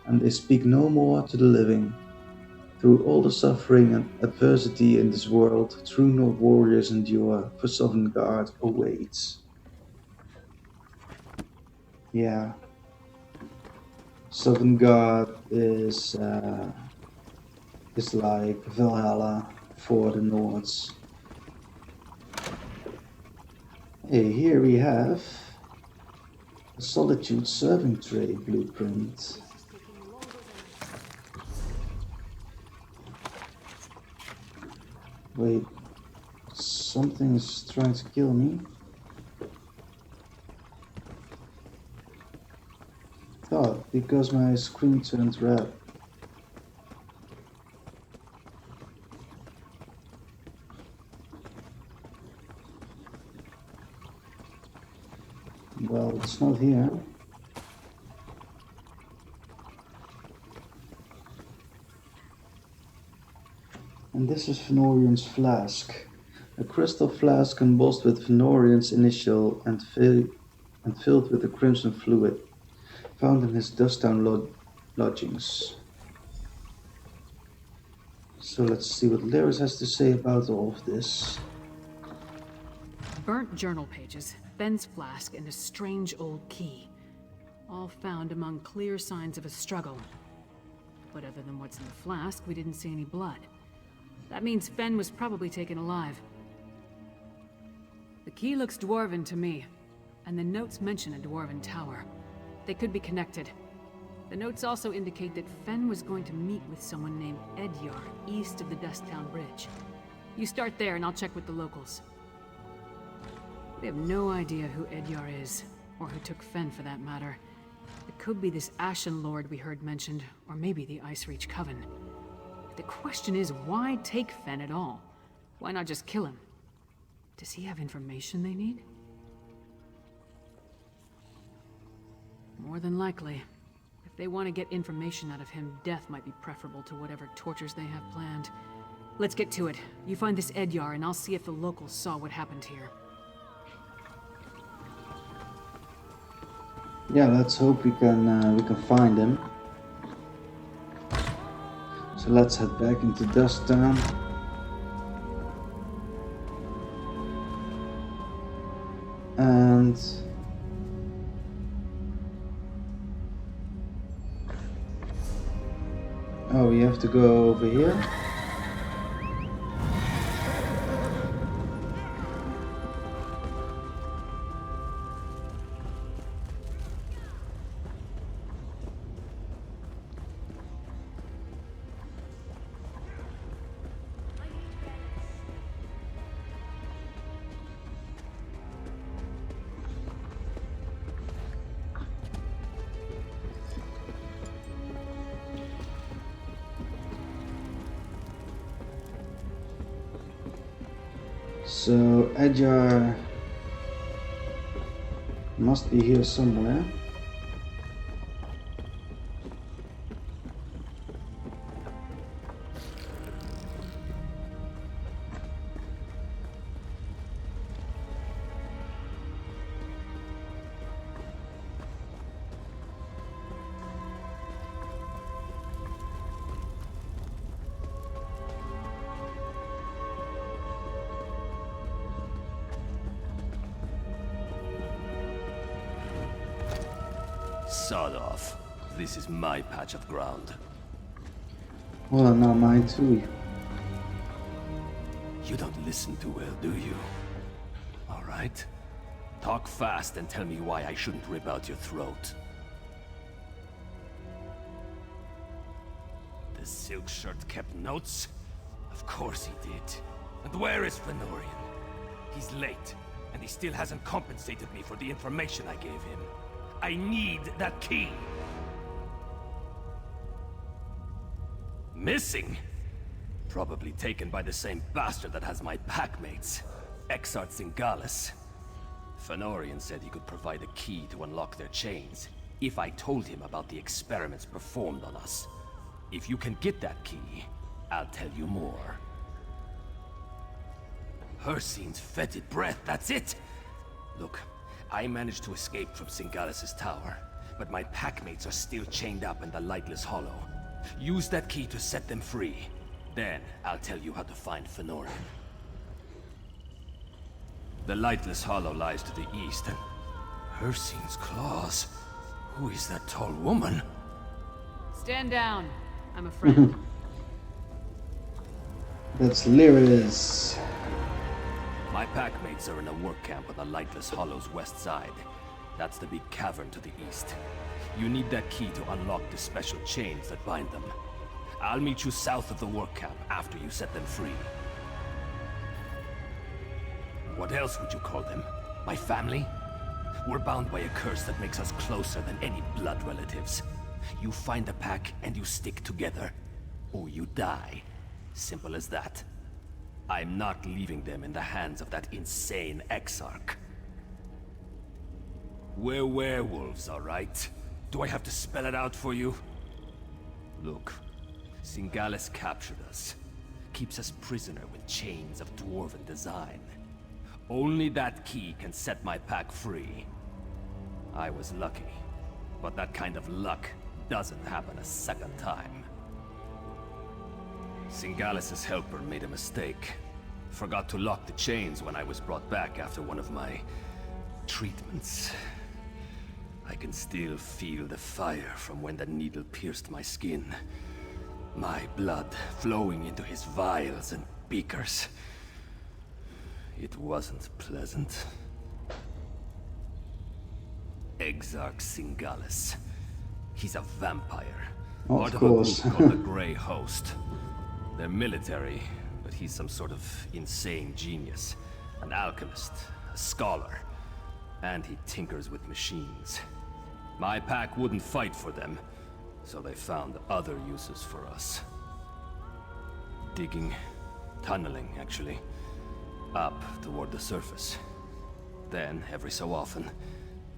and they speak no more to the living. Through all the suffering and adversity in this world, true Nord warriors endure, for Sovngarde awaits. Yeah, Sovngarde is like Valhalla for the Nords. Hey, here we have a Solitude serving tray blueprint. Wait, something is trying to kill me. Oh, because my screen turned red. Well, it's not here. And this is Fenorian's flask. A crystal flask embossed with Fenorian's initial and filled with a crimson fluid, found in his Dusttown lodgings. So let's see what Lyris has to say about all of this. Burnt journal pages, Ben's flask, and a strange old key. All found among clear signs of a struggle. But other than what's in the flask, we didn't see any blood. That means Fen was probably taken alive. The key looks dwarven to me, and the notes mention a dwarven tower. They could be connected. The notes also indicate that Fen was going to meet with someone named Edyar, east of the Dusttown Bridge. You start there, and I'll check with the locals. We have no idea who Edyar is, or who took Fen for that matter. It could be this Ashen Lord we heard mentioned, or maybe the Icereach Coven. The question is, why take Fen at all? Why not just kill him? Does he have information they need? More than likely. If they want to get information out of him, death might be preferable to whatever tortures they have planned. Let's get to it. You find this Edyar, and I'll see if the locals saw what happened here. Yeah, let's hope we can find him. So let's head back into Dusttown. And oh, we have to go over here. So Edyar must be here somewhere. Sod off. This is my patch of ground. Well, now mine too. You don't listen too well, do you? All right. Talk fast and tell me why I shouldn't rip out your throat. The silk shirt kept notes? Of course he did. And where is Fenorian? He's late, and he still hasn't compensated me for the information I gave him. I need that key! Missing? Probably taken by the same bastard that has my packmates, Exart Singalis. Fenorian said he could provide a key to unlock their chains, if I told him about the experiments performed on us. If you can get that key, I'll tell you more. Hircine's fetid breath, that's it! Look, I managed to escape from Singalis' tower, but my packmates are still chained up in the Lightless Hollow. Use that key to set them free. Then, I'll tell you how to find Fenorian. The Lightless Hollow lies to the east, and... Hircine's claws? Who is that tall woman? Stand down. I'm a friend. That's Lyris. My packmates are in a work camp on the Lightless Hollow's west side. That's the big cavern to the east. You need that key to unlock the special chains that bind them. I'll meet you south of the work camp after you set them free. What else would you call them? My family? We're bound by a curse that makes us closer than any blood relatives. You find the pack and you stick together. Or you die. Simple as that. I'm not leaving them in the hands of that insane Exarch. We're werewolves, all right? Do I have to spell it out for you? Look, Singalis captured us. Keeps us prisoner with chains of dwarven design. Only that key can set my pack free. I was lucky, but that kind of luck doesn't happen a second time. Singalis' helper made a mistake. Forgot to lock the chains when I was brought back after one of my treatments. I can still feel the fire from when the needle pierced my skin. My blood flowing into his vials and beakers. It wasn't pleasant. Exarch Singalis. He's a vampire. Part of a group called the Grey Host. They're military, but he's some sort of insane genius. An alchemist, a scholar, and he tinkers with machines. My pack wouldn't fight for them, so they found other uses for us. Digging, tunneling, actually, up toward the surface. Then, every so often,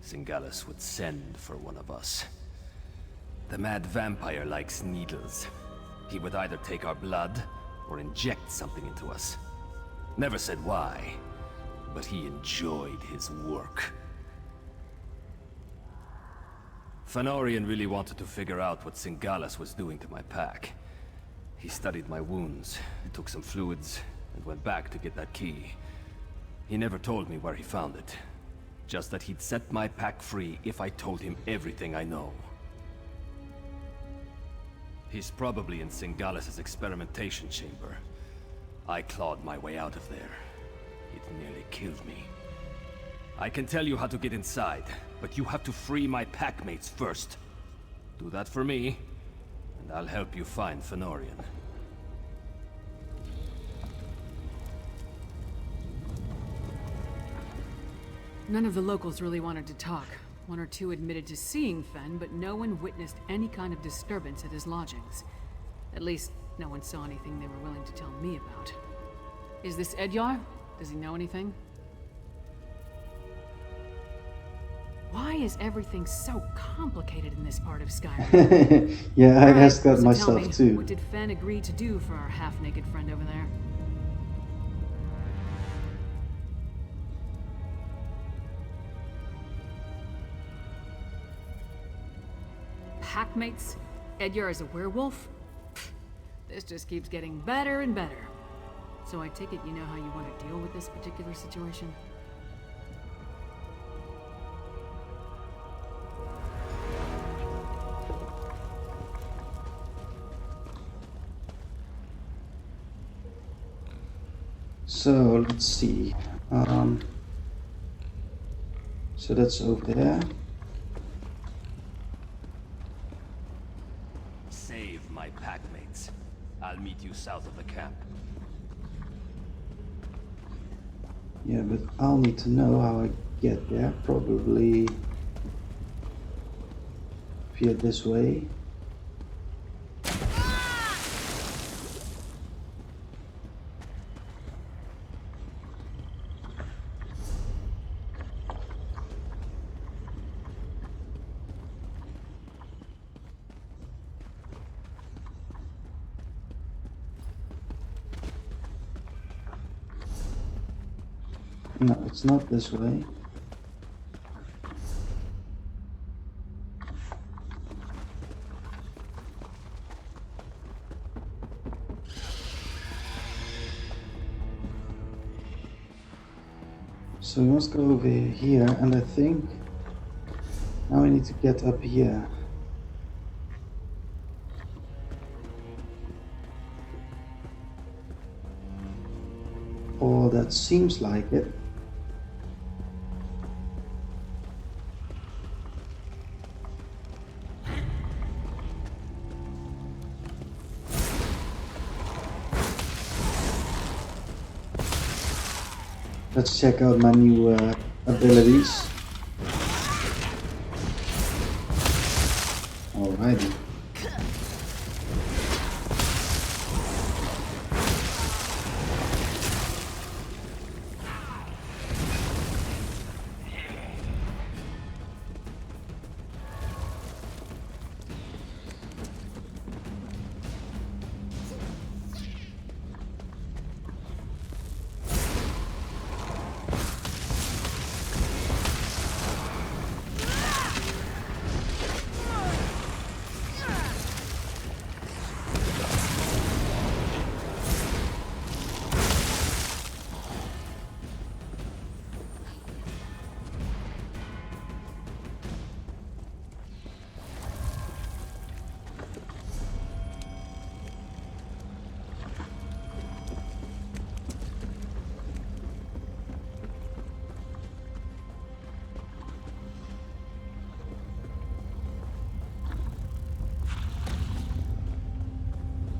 Singalis would send for one of us. The mad vampire likes needles. He would either take our blood, or inject something into us. Never said why, but he enjoyed his work. Fenorian really wanted to figure out what Singalis was doing to my pack. He studied my wounds, took some fluids, and went back to get that key. He never told me where he found it. Just that he'd set my pack free if I told him everything I know. He's probably in Singalis' experimentation chamber. I clawed my way out of there. It nearly killed me. I can tell you how to get inside, but you have to free my packmates first. Do that for me, and I'll help you find Fenorian. None of the locals really wanted to talk. One or two admitted to seeing Fen, but no one witnessed any kind of disturbance at his lodgings. At least, no one saw anything they were willing to tell me about. Is this Edyar? Does he know anything? Why is everything so complicated in this part of Skyrim? Yeah, I asked that So myself tell me, too. what did Fen agree to do for our half-naked friend over there? Packmates? Edyar is a werewolf? Pfft, this just keeps getting better and better. So I take it you know how you want to deal with this particular situation? So let's see. So that's over there. Save my packmates. I'll meet you south of the camp. Yeah, but I'll need to know how I get there. Probably via this way. No, it's not this way. So we must go over here, and I think now we need to get up here. Or that seems like it. Let's check out my new abilities. Alrighty.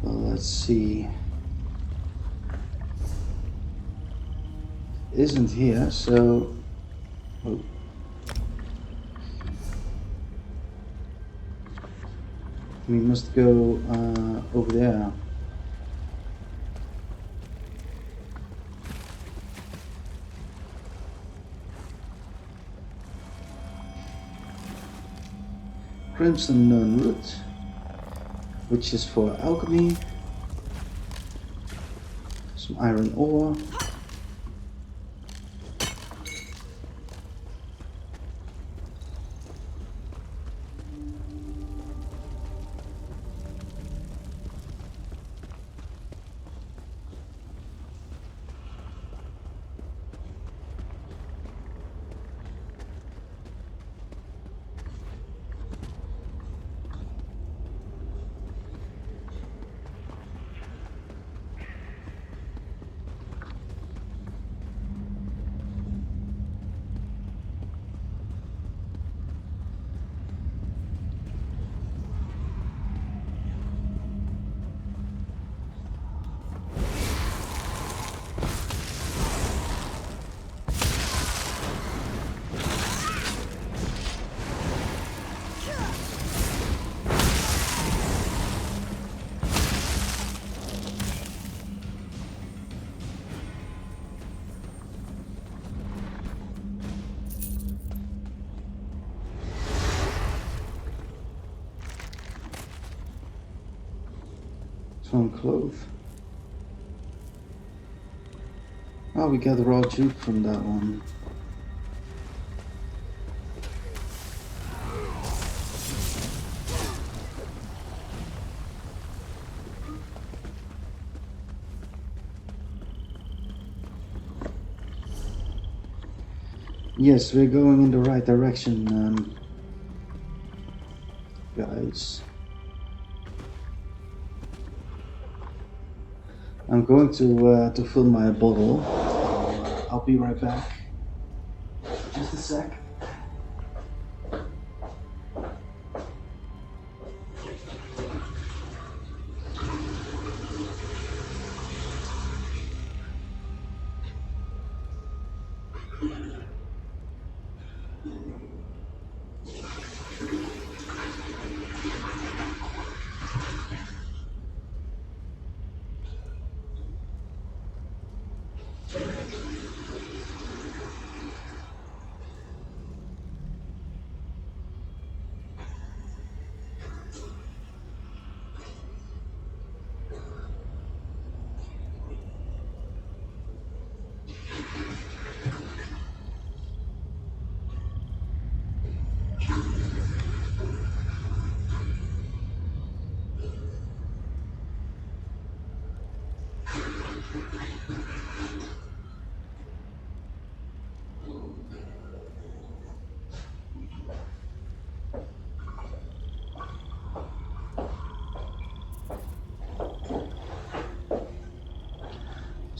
Let's see. Isn't here, so oh. We must go over there. Crimson Nun Root, which is for alchemy. Some iron ore. Some clothes. Oh, we got raw juke from that one. Yes, we're going in the right direction, guys. I'm going to fill my bottle. I'll be right back. Just a sec.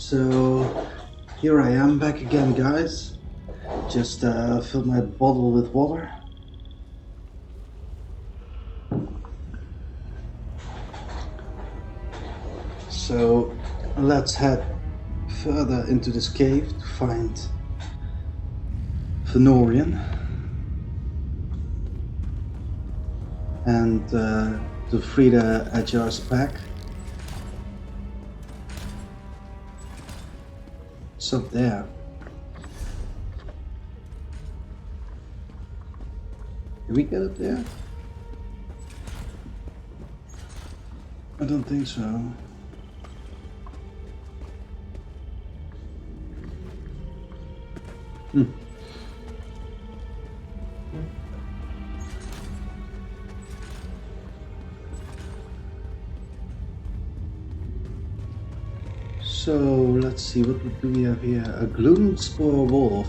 So here I am back again, guys. Just filled my bottle with water. So let's head further into this cave to find Fenorian and to free the Ajar's pack. It's up there. Did we get up there? I don't think so. So let's see, what do we have here? A Gloomspore wolf.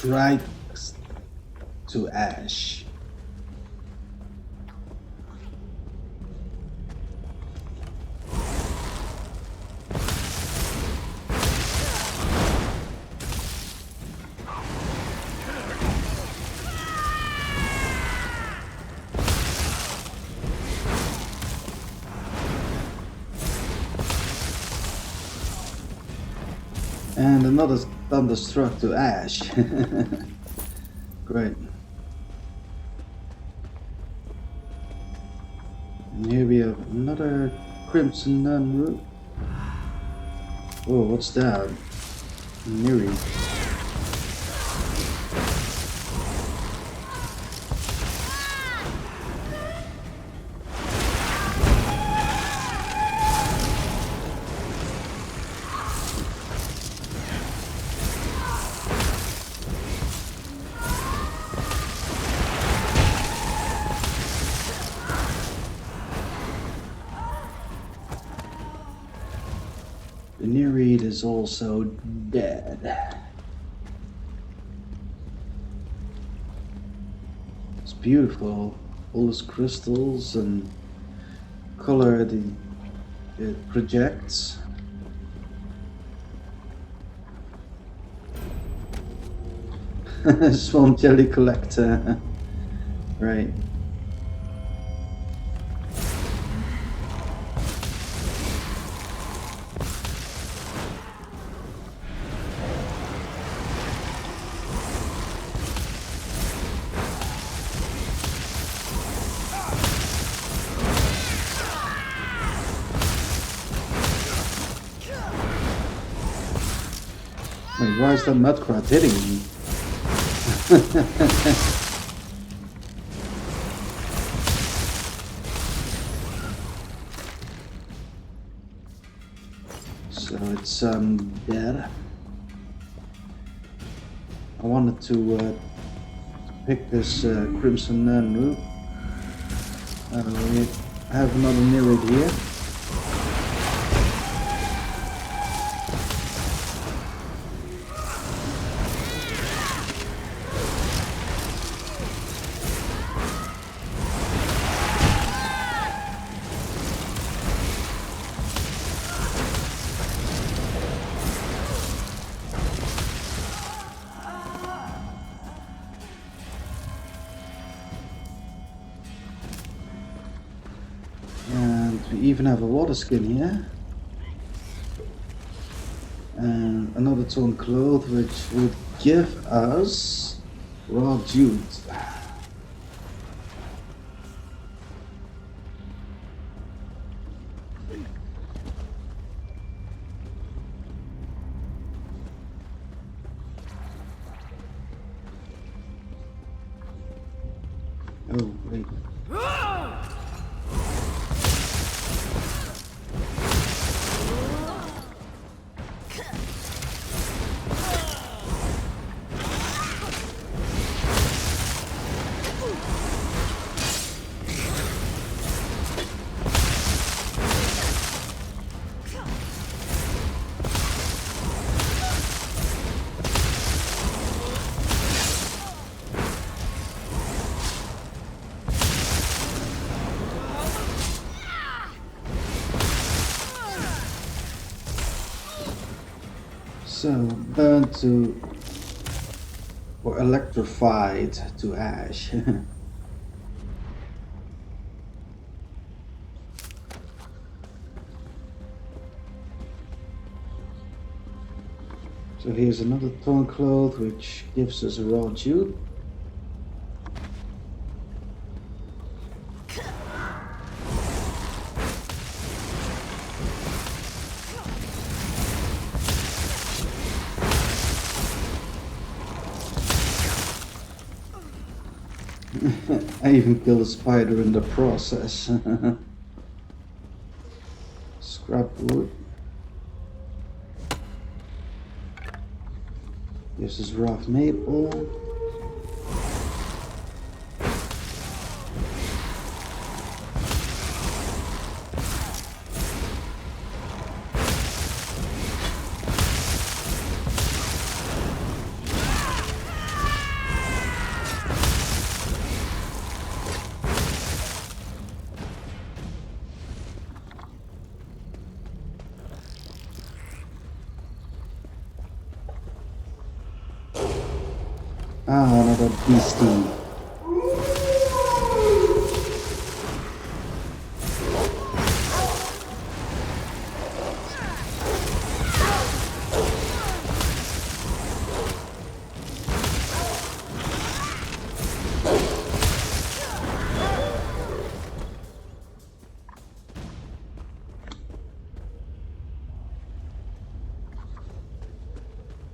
Strikes to ash. And another thunderstruck to ash. Great. And here we have another Crimson Nun root. Oh, what's that? Miri. The Nereid is also dead. It's beautiful. All those crystals and color it projects. Swamp jelly collector. Right. why is that Mudcrat hitting me? So it's dead. I wanted to pick this Crimson Root. We have another Nereid here. We even have a water skin here. And another torn cloth which would give us raw jute. Oh, wait. So, burned to, or electrified to ash. So here's another torn cloth which gives us a raw jute. I even killed a spider in the process. Scrap wood. This is rough maple. Ah, another beastie.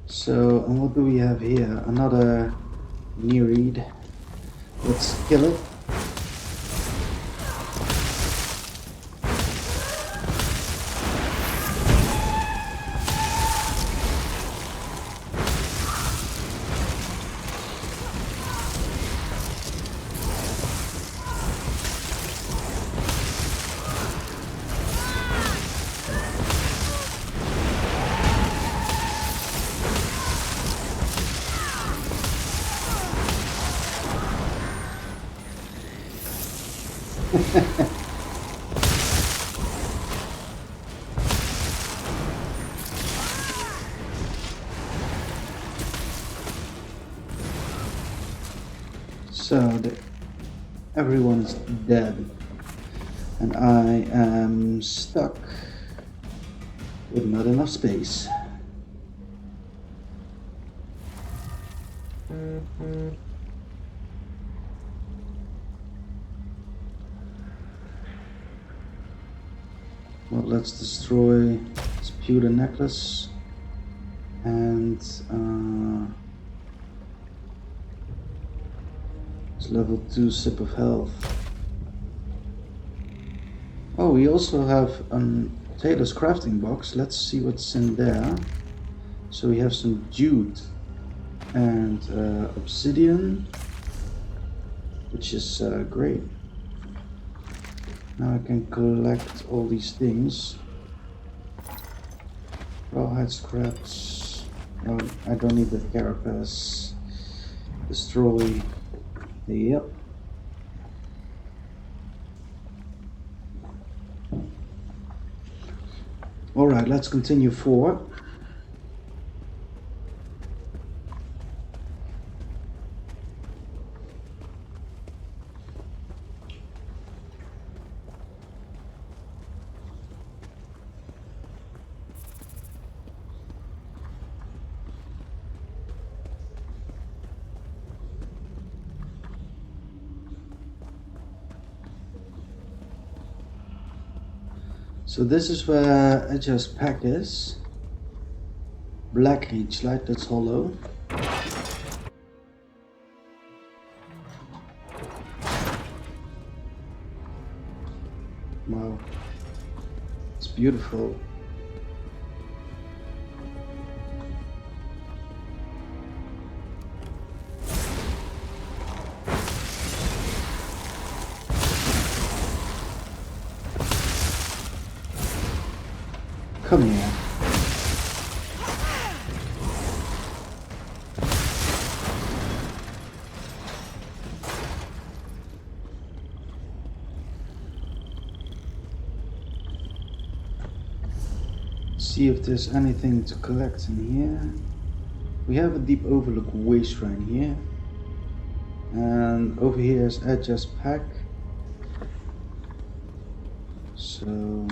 So, and what do we have here? Another Nereid. Let's kill it. So everyone is dead, and I am stuck with not enough space. Well, let's destroy this pewter necklace. And it's level 2 sip of health. Oh, we also have a Taylor's crafting box. Let's see what's in there. So we have some jute and obsidian, which is great. Now I can collect all these things. Rawhide scraps. Oh, I don't need the carapace. Destroy. Yep. Alright, let's continue forward. So this is where Edge's pack is. Black Reach Light, that's hollow. Wow. It's beautiful. Come here. See if there's anything to collect in here. We have a deep overlook way shrine here. And over here is Edge's pack. So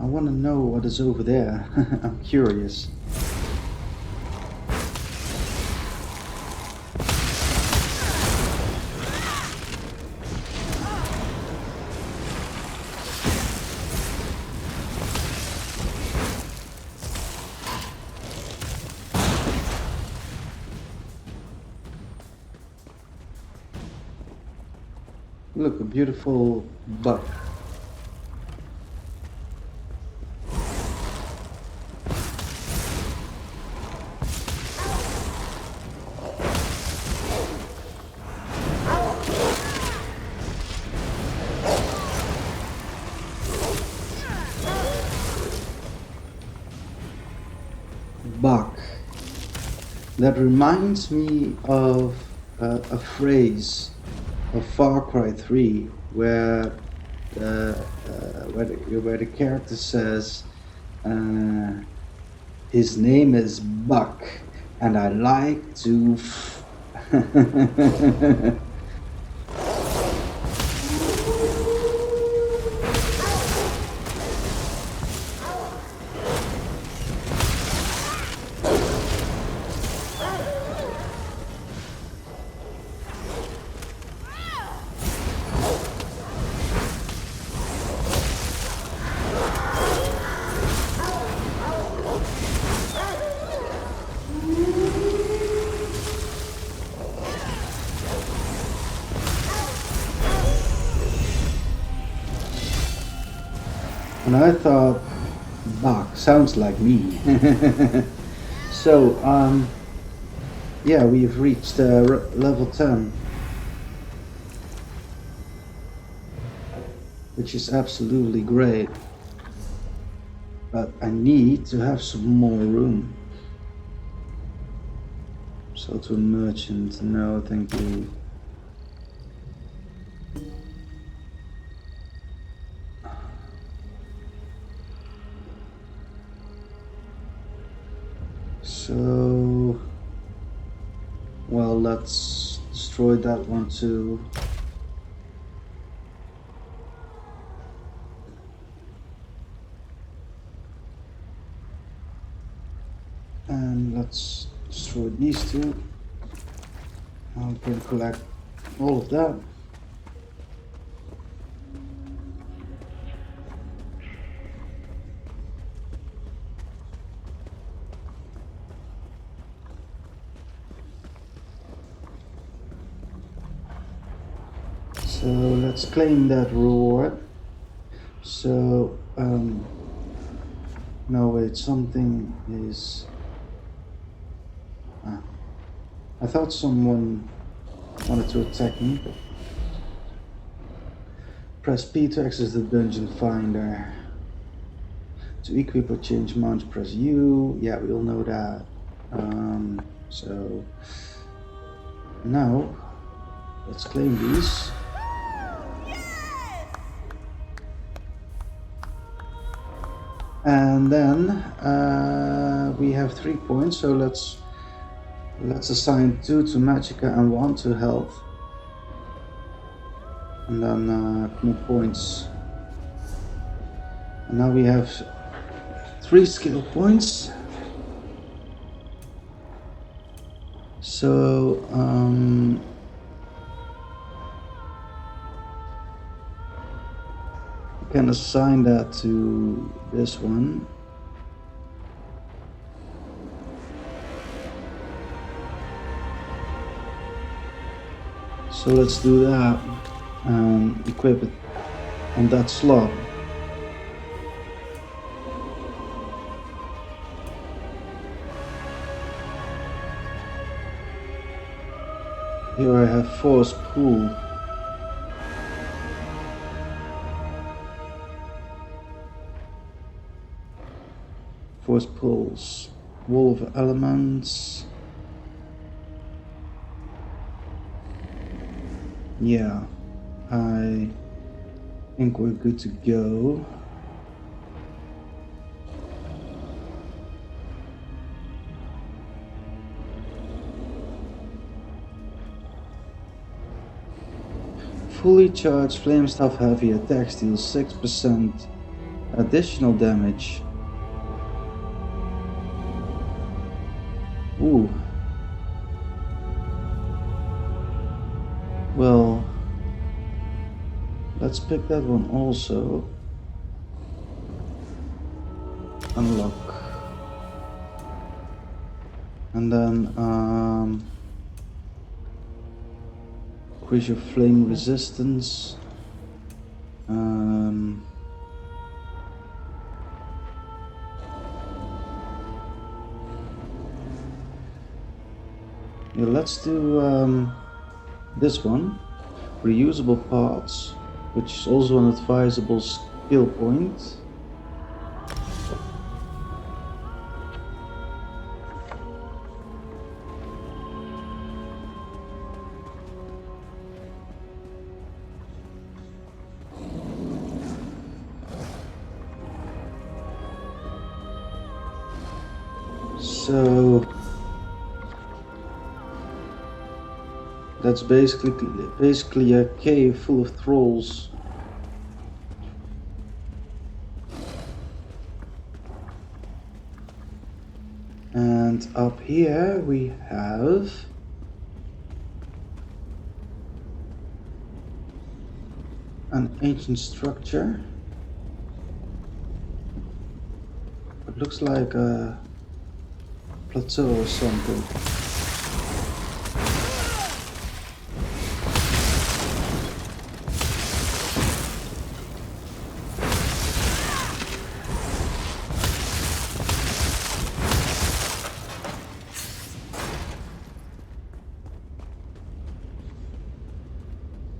I want to know what is over there. I'm curious. Look, a beautiful buck. Buck. That reminds me of a phrase of Far Cry 3 where the character says his name is Buck and I like to And I thought, Bach sounds like me. So, yeah, we've reached level 10. Which is absolutely great. But I need to have some more room. So to a merchant, no thank you. So, well, let's destroy that one too. And let's destroy these two. Now we can collect all of that. So let's claim that reward. So, no wait, something is... I thought someone wanted to attack me. Press P to access the dungeon finder. To equip or change mounts, press U. Yeah, we all know that. So now let's claim these. And then we have 3 points, so let's assign 2 to Magicka and 1 to health. And then commit points. And now we have 3 skill points. So I can assign that to this one. So let's do that and equip it on that slot. Here I have Force Pull. Force Pulls. Wall of Elements. Yeah, I think we're good to go. Fully charged flame staff heavy attacks deals 6% additional damage. Ooh. Well, let's pick that one also. Unlock. And then increase your flame resistance. Yeah, let's do this one. Reusable parts, which is also an advisable skill point. So that's basically a cave full of trolls. And up here we have an ancient structure. It looks like a plateau or something.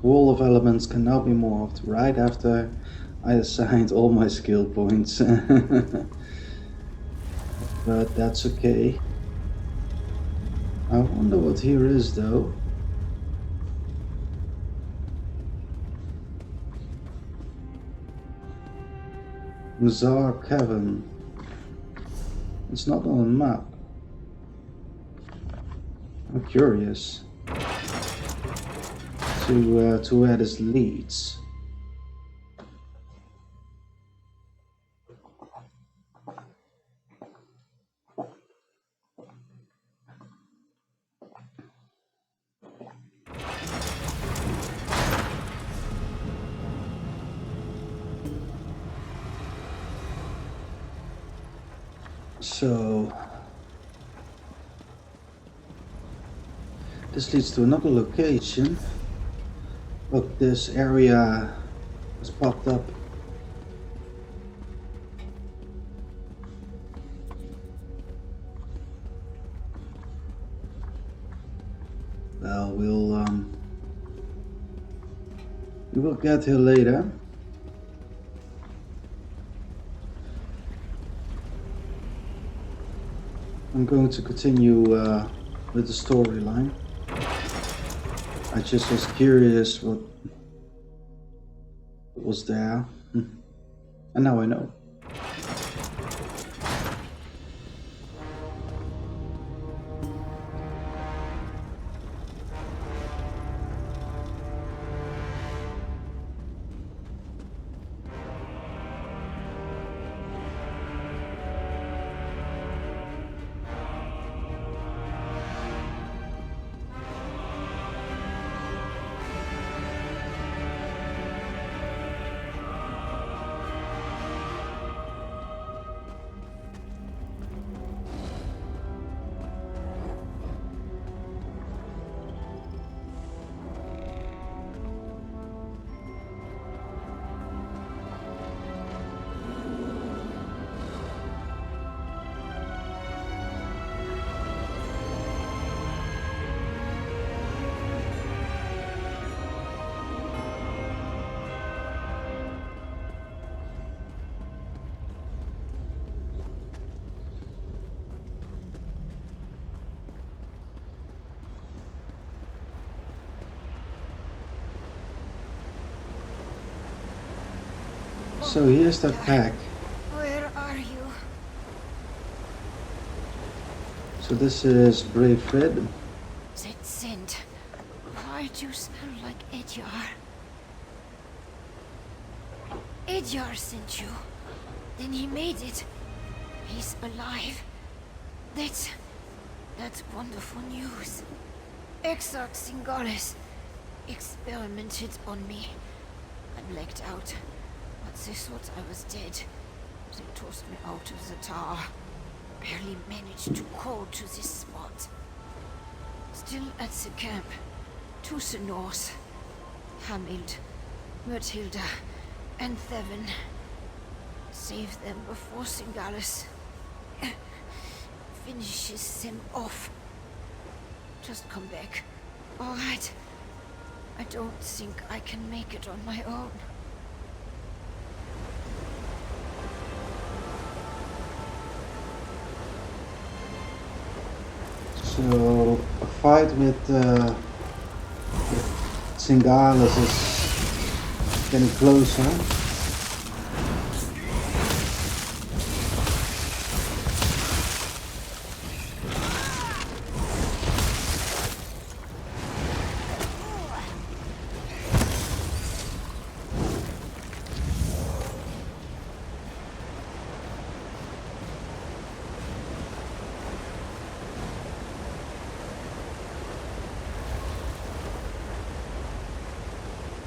Wall of Elements can now be morphed right after I assigned all my skill points. But that's okay. I wonder what here is though. Mazar Cavern. It's not on a map. I'm curious to where this leads. So this leads to another location, Look, this area has popped up. Well, we will get here later. I'm going to continue with the storyline. I just was curious what was there, and now I know. So here's that pack. Where are you? So this is Brave Fred. That scent. Why do you smell like Edyar? Edyar sent you. Then he made it. He's alive. That's wonderful news. Exarch Singalis experimented on me. I blacked out. But they thought I was dead. They tossed me out of the tower. Barely managed to crawl to this spot. Still at the camp. To the north. Hamild, Myrtilda, and Thevin. Save them before Singalis finishes them off. Just come back. Alright. I don't think I can make it on my own. So a fight with Singalis is getting closer.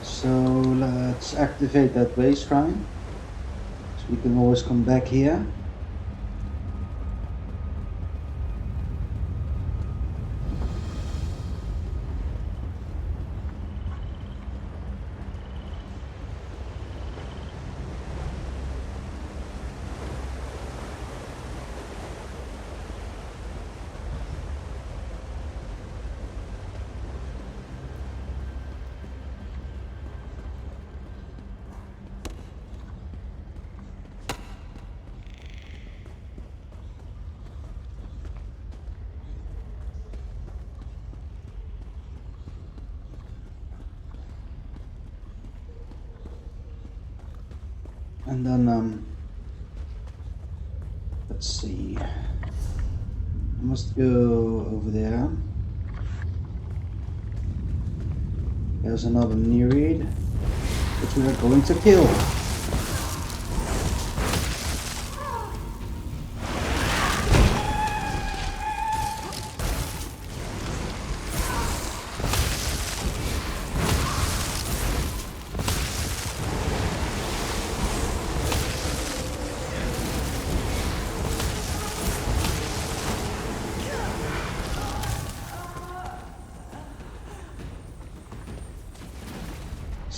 So let's activate that base shrine. So we can always come back here. And then, let's see. I must go over there. There's another Nereid, which we are going to kill.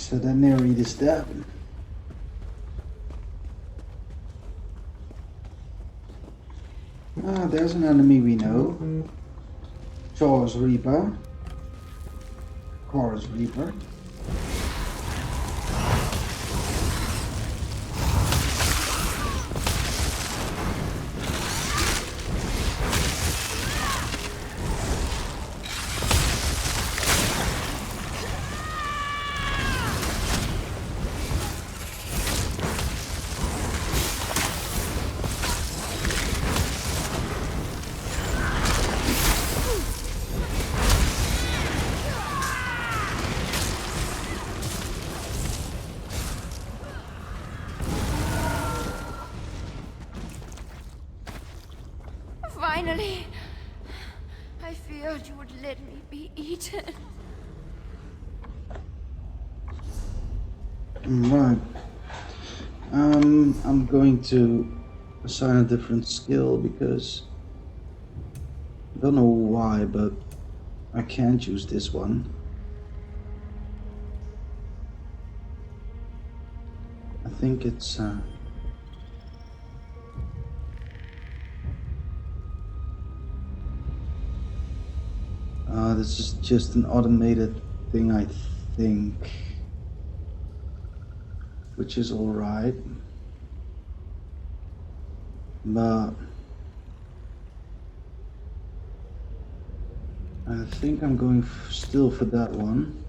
So then there it is that. Ah, there's an enemy we know. Chorus Reaper. Chorus Reaper. Finally! I feared you would let me be eaten. Right. I'm going to assign a different skill because I don't know why, but I can't use this one. I think it's this is just an automated thing, I think, which is all right, but I think I'm going still for that one.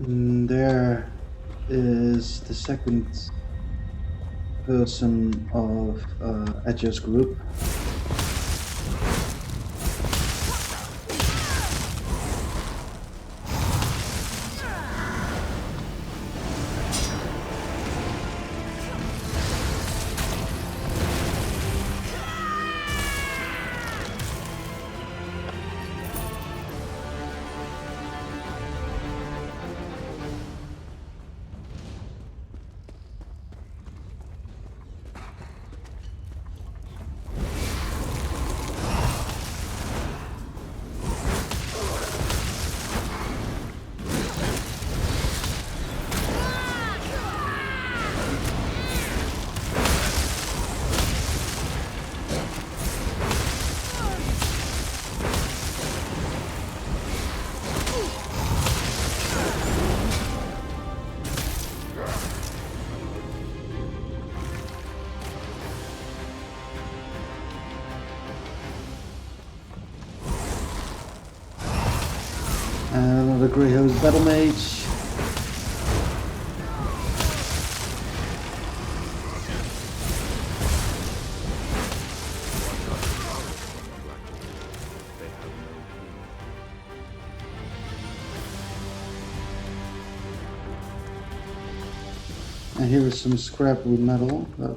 There is the second person of Edge's group. Another Grey Hose Battle Mage. And here is some scrap wood metal, but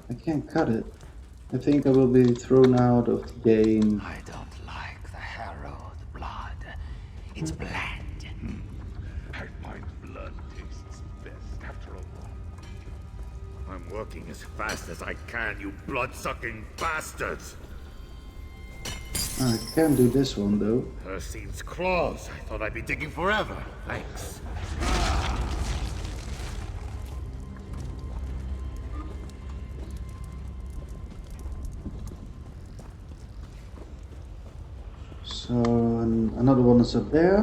I can't cut it. I think I will be thrown out of the game. I don't like the harrow, the blood. It's bland. I find blood tastes best after a while. I'm working as fast as I can, you blood-sucking bastards! I can do this one though. Hercine's claws. I thought I'd be digging forever. Thanks. So another one is up there.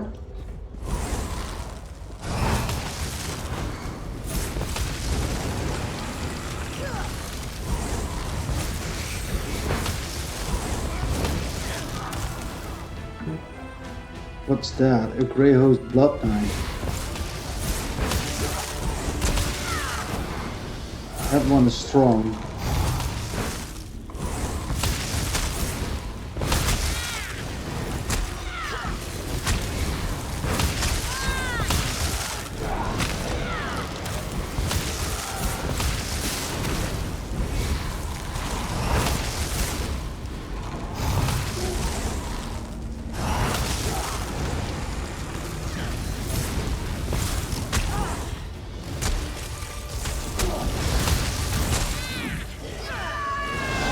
What's that? A Grey Hose blood knife. That one is strong.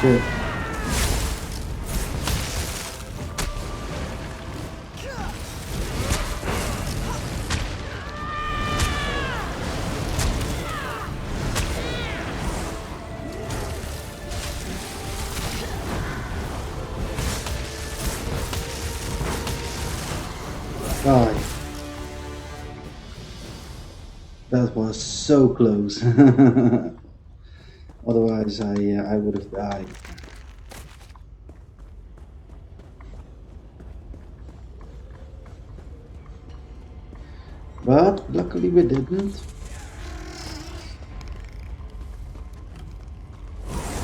Shit. Die. That was so close. Otherwise, I would have died. But luckily we didn't.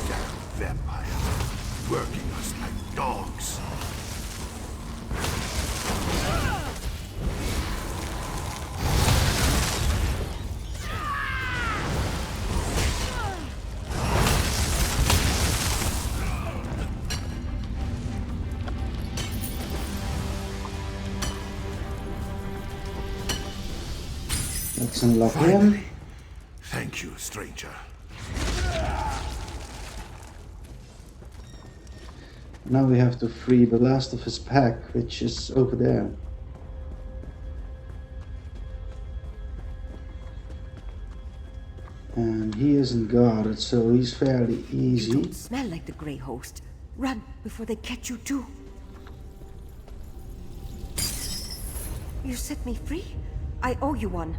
Damn vampires, working us like dogs. Let's unlock Finally. him. Thank you, stranger. Now we have to free the last of his pack, which is over there. And he isn't guarded, so he's fairly easy. You don't smell like the Grey Host. Run before they catch you too. You set me free? I owe you one.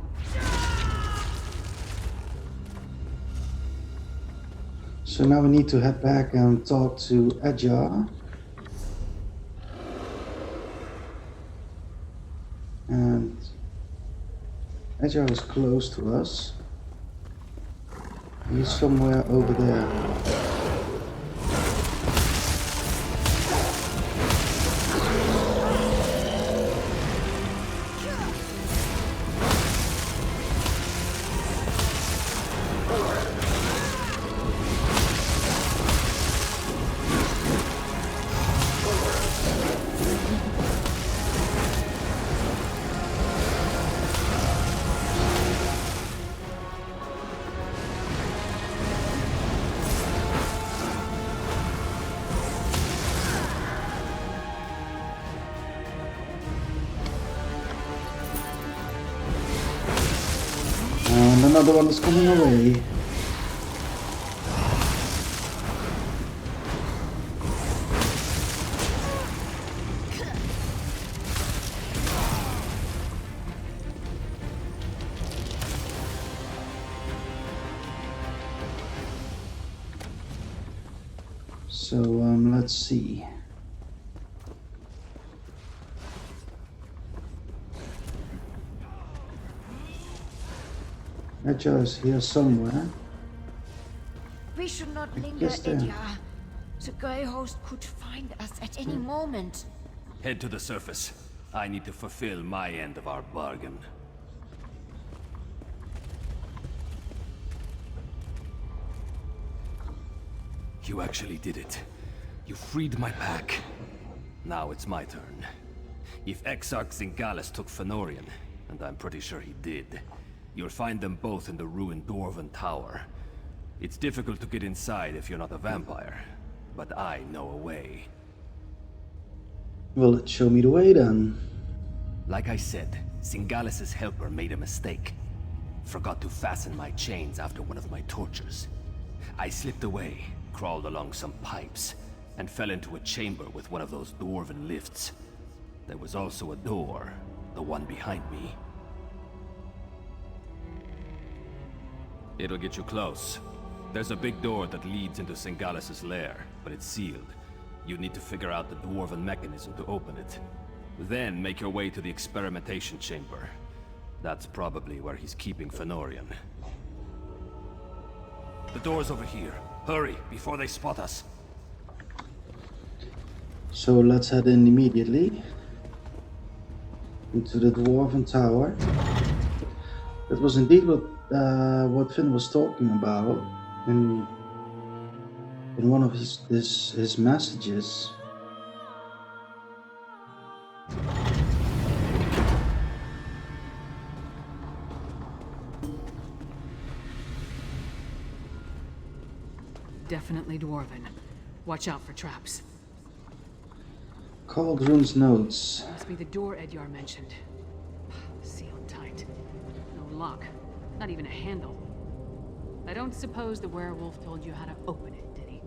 So now we need to head back and talk to Ajar. And Ajar is close to us. He's somewhere over there. And another one is coming away. So let's see. Ajar is here somewhere. We should not I linger, guess there. Edya. The Grey Host could find us at any moment. Head to the surface. I need to fulfill my end of our bargain. You actually did it. You freed my pack. Now it's my turn. If Exarch Zingalis took Fëanorian, and I'm pretty sure he did, you'll find them both in the ruined Dwarven Tower. It's difficult to get inside if you're not a vampire, but I know a way. Well, show me the way then. Like I said, Zingalis' helper made a mistake. Forgot to fasten my chains after one of my tortures. I slipped away, crawled along some pipes, and fell into a chamber with one of those dwarven lifts. There was also a door, the one behind me. It'll get you close. There's a big door that leads into Zingalis' lair, but it's sealed. You need to figure out the dwarven mechanism to open it. Then make your way to the experimentation chamber. That's probably where he's keeping Fëanorian. The door's over here. Hurry, before they spot us. So let's head in immediately into the Dwarven Tower. That was indeed what Finn was talking about in one of his messages. Definitely Dwarven. Watch out for traps. Cauldron's notes. Must be the door Edyar mentioned. Sealed tight. No lock. Not even a handle. I don't suppose the werewolf told you how to open it, did he?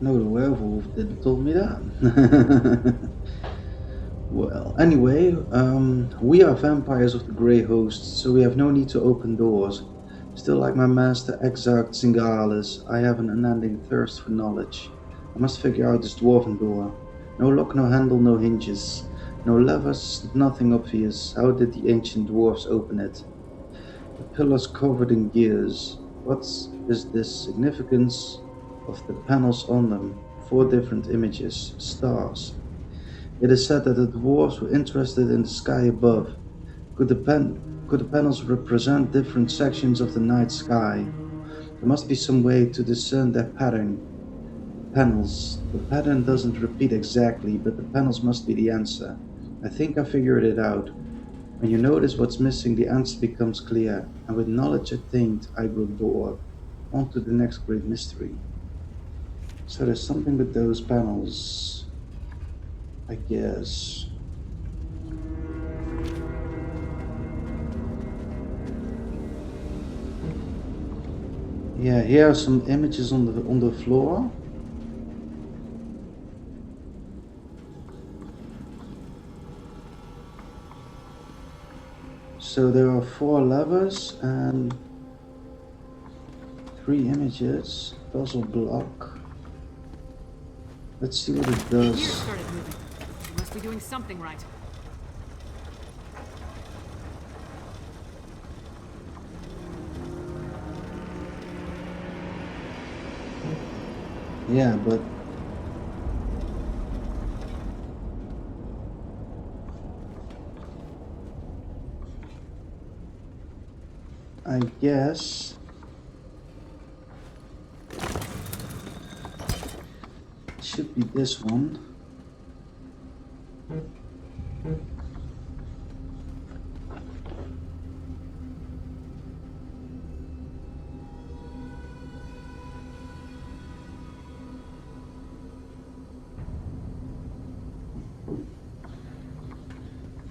No, the werewolf didn't tell me that. Well, anyway, we are vampires of the Grey Host, so we have no need to open doors. Still, like my master Exarch Singalis, I have an unending thirst for knowledge. I must figure out this dwarven door. No lock, no handle, no hinges. No levers, nothing obvious. How did the ancient dwarves open it? The pillars covered in gears. What is this significance of the panels on them? 4 different images, stars. It is said that the dwarves were interested in the sky above. Could the panels represent different sections of the night sky? There must be some way to discern their pattern. Panels. The pattern doesn't repeat exactly, but the panels must be the answer. I think I figured it out. When you notice what's missing, the answer becomes clear, and with knowledge attained, I grow bored. On to the next great mystery. So there's something with those panels, I guess. Yeah, here are some images on the floor. So there are 4 levers and 3 images. Puzzle block. Let's see what it does. Gears started moving. You must be doing something right. Yeah, but I guess it should be this one.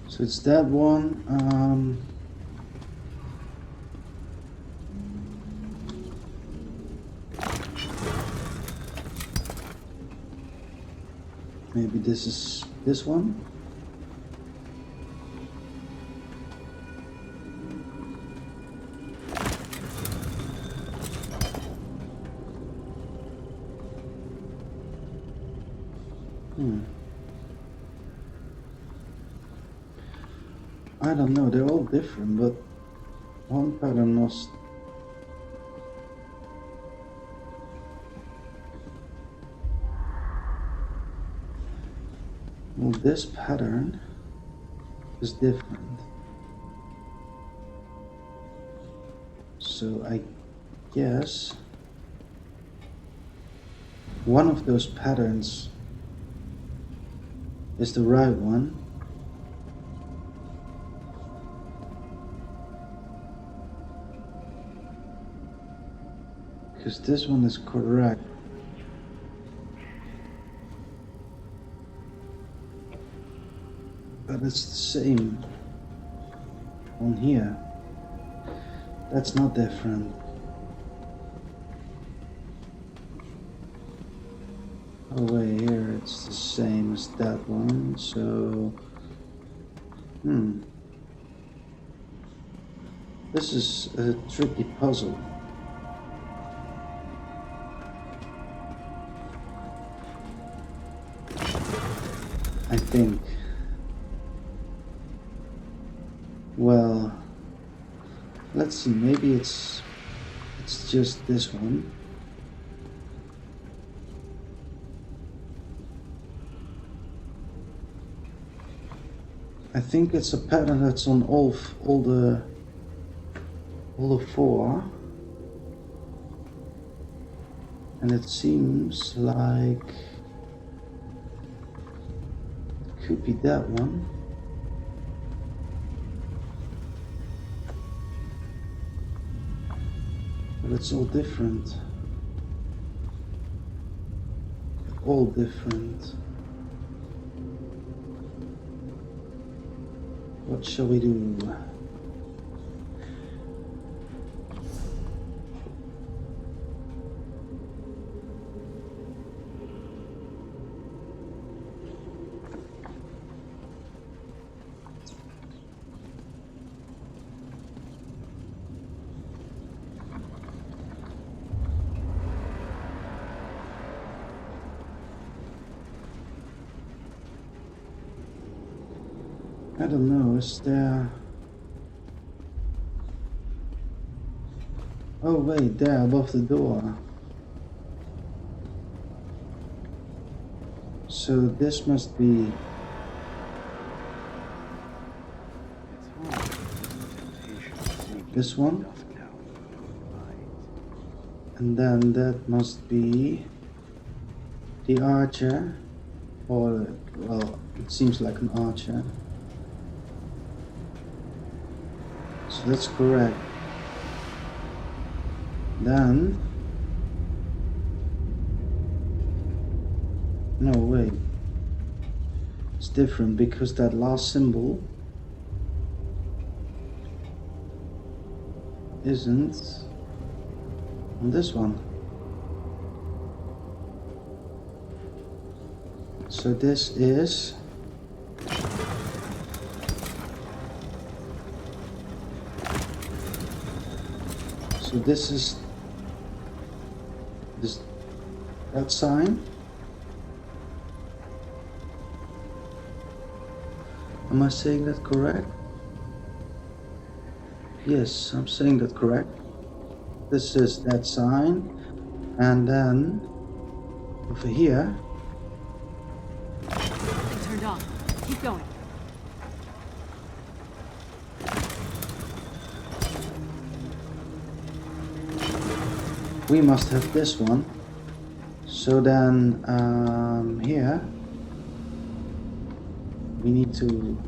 So it's that one. Maybe this is this one. I don't know, they're all different, but one pattern must... Well, this pattern is different. So I guess one of those patterns is the right one. Because this one is correct. But it's the same on here. That's not different. Oh wait, here it's the same as that one, so... This is a tricky puzzle. I think. Well, let's see, maybe it's it's just this one. I think it's a pattern that's on all the four, and it seems like it could be that one. But it's all different. All different. What shall we do? I don't know, is there... Oh wait, there above the door. So this must be... this one? And then that must be the archer, or, well, it seems like an archer. So that's correct. Then... no, wait. It's different because that last symbol isn't on this one. So this is... so this is that sign. Am I saying that correct? Yes, I'm saying that correct. This is that sign, and then over here. They turned on. Keep going. We must have this one. So then here we need to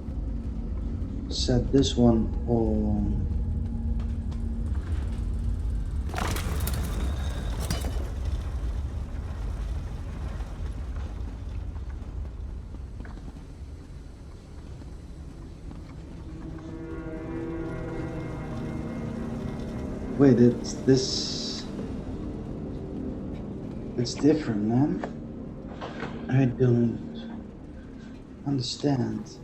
set this one on. Wait, it's this. It's different, man. I don't understand.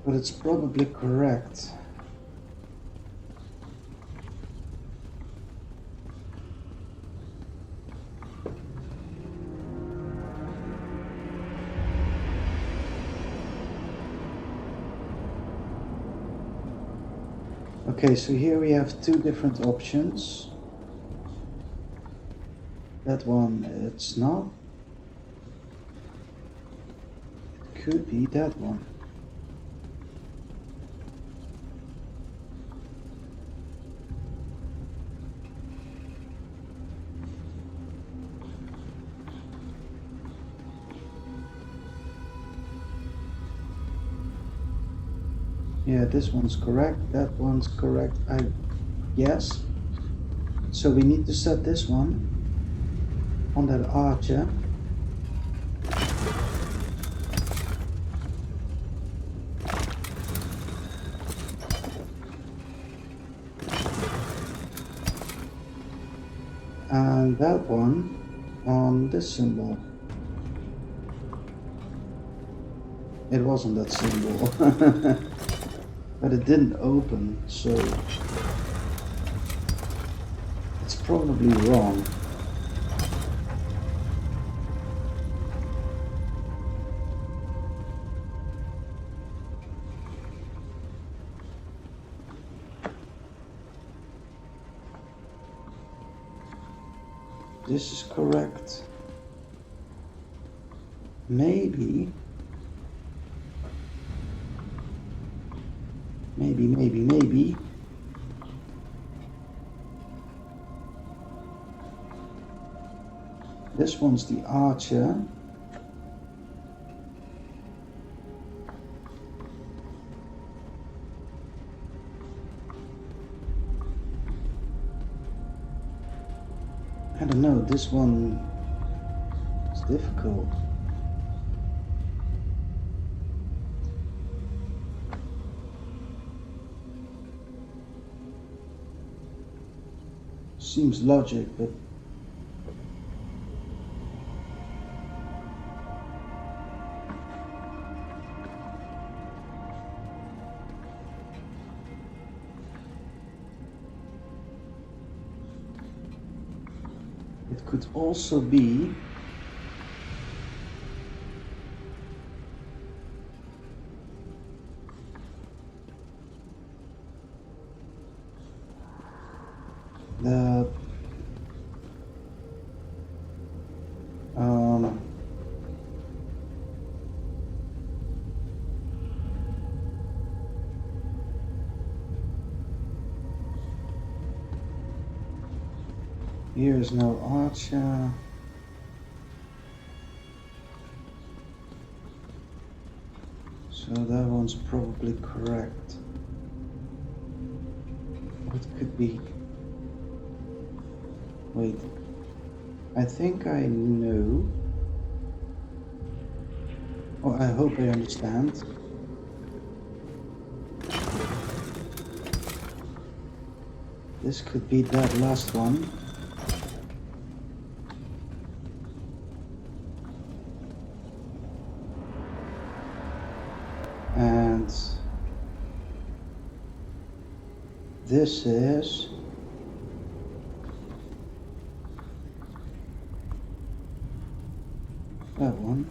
But it's probably correct. Okay, so here we have two different options. That one, it's not. It could be that one. Yeah, this one's correct, that one's correct, I guess. So we need to set this one on that archer. And that one on this symbol. It wasn't that symbol. But it didn't open, so it's probably wrong. this is correct. Maybe. Maybe. This one's the archer. I don't know, this one is difficult. Seems logic, but it could also be the here is no archer. So that one's probably correct. What could be? Wait, I think I know. Oh, I hope I understand. This could be that last one. And this is that one.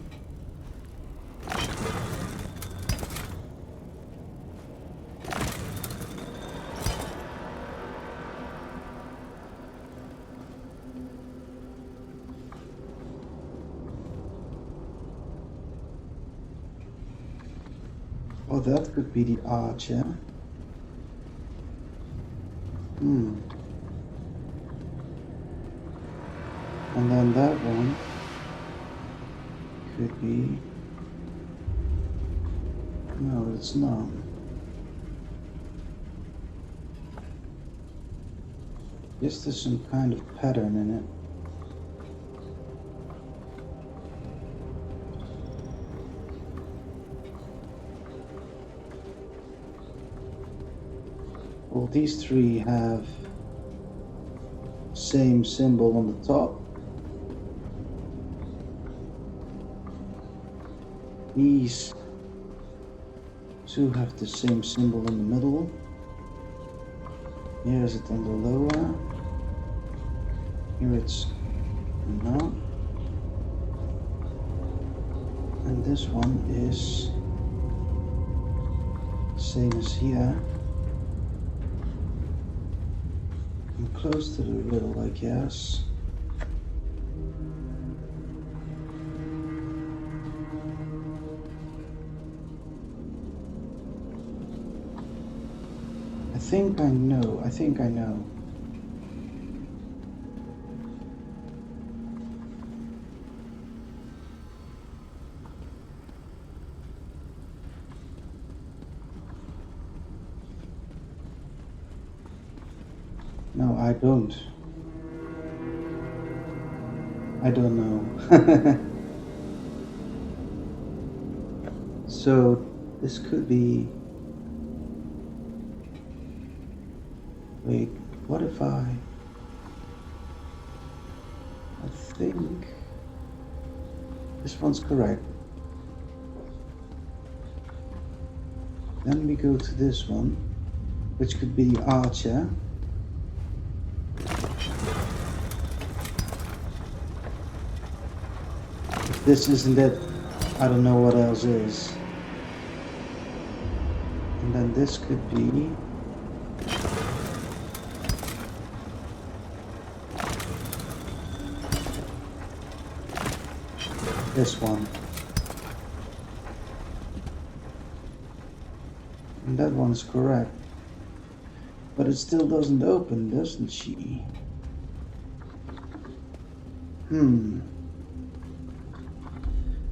Oh, that could be the archer. And then that one could be... No, it's not. Guess there's some kind of pattern in it. Well, these three have same symbol on the top. These two have the same symbol in the middle. Here is it on the lower. Here it's not. And this one is same as here. And close to the middle, I guess. I think I know. No, I don't. I don't know. So this could be... Wait, what if I think this one's correct. Then we go to this one, which could be archer. If this isn't it, I don't know what else is. And then this could be... This one. And that one's correct. But it still doesn't open, doesn't she?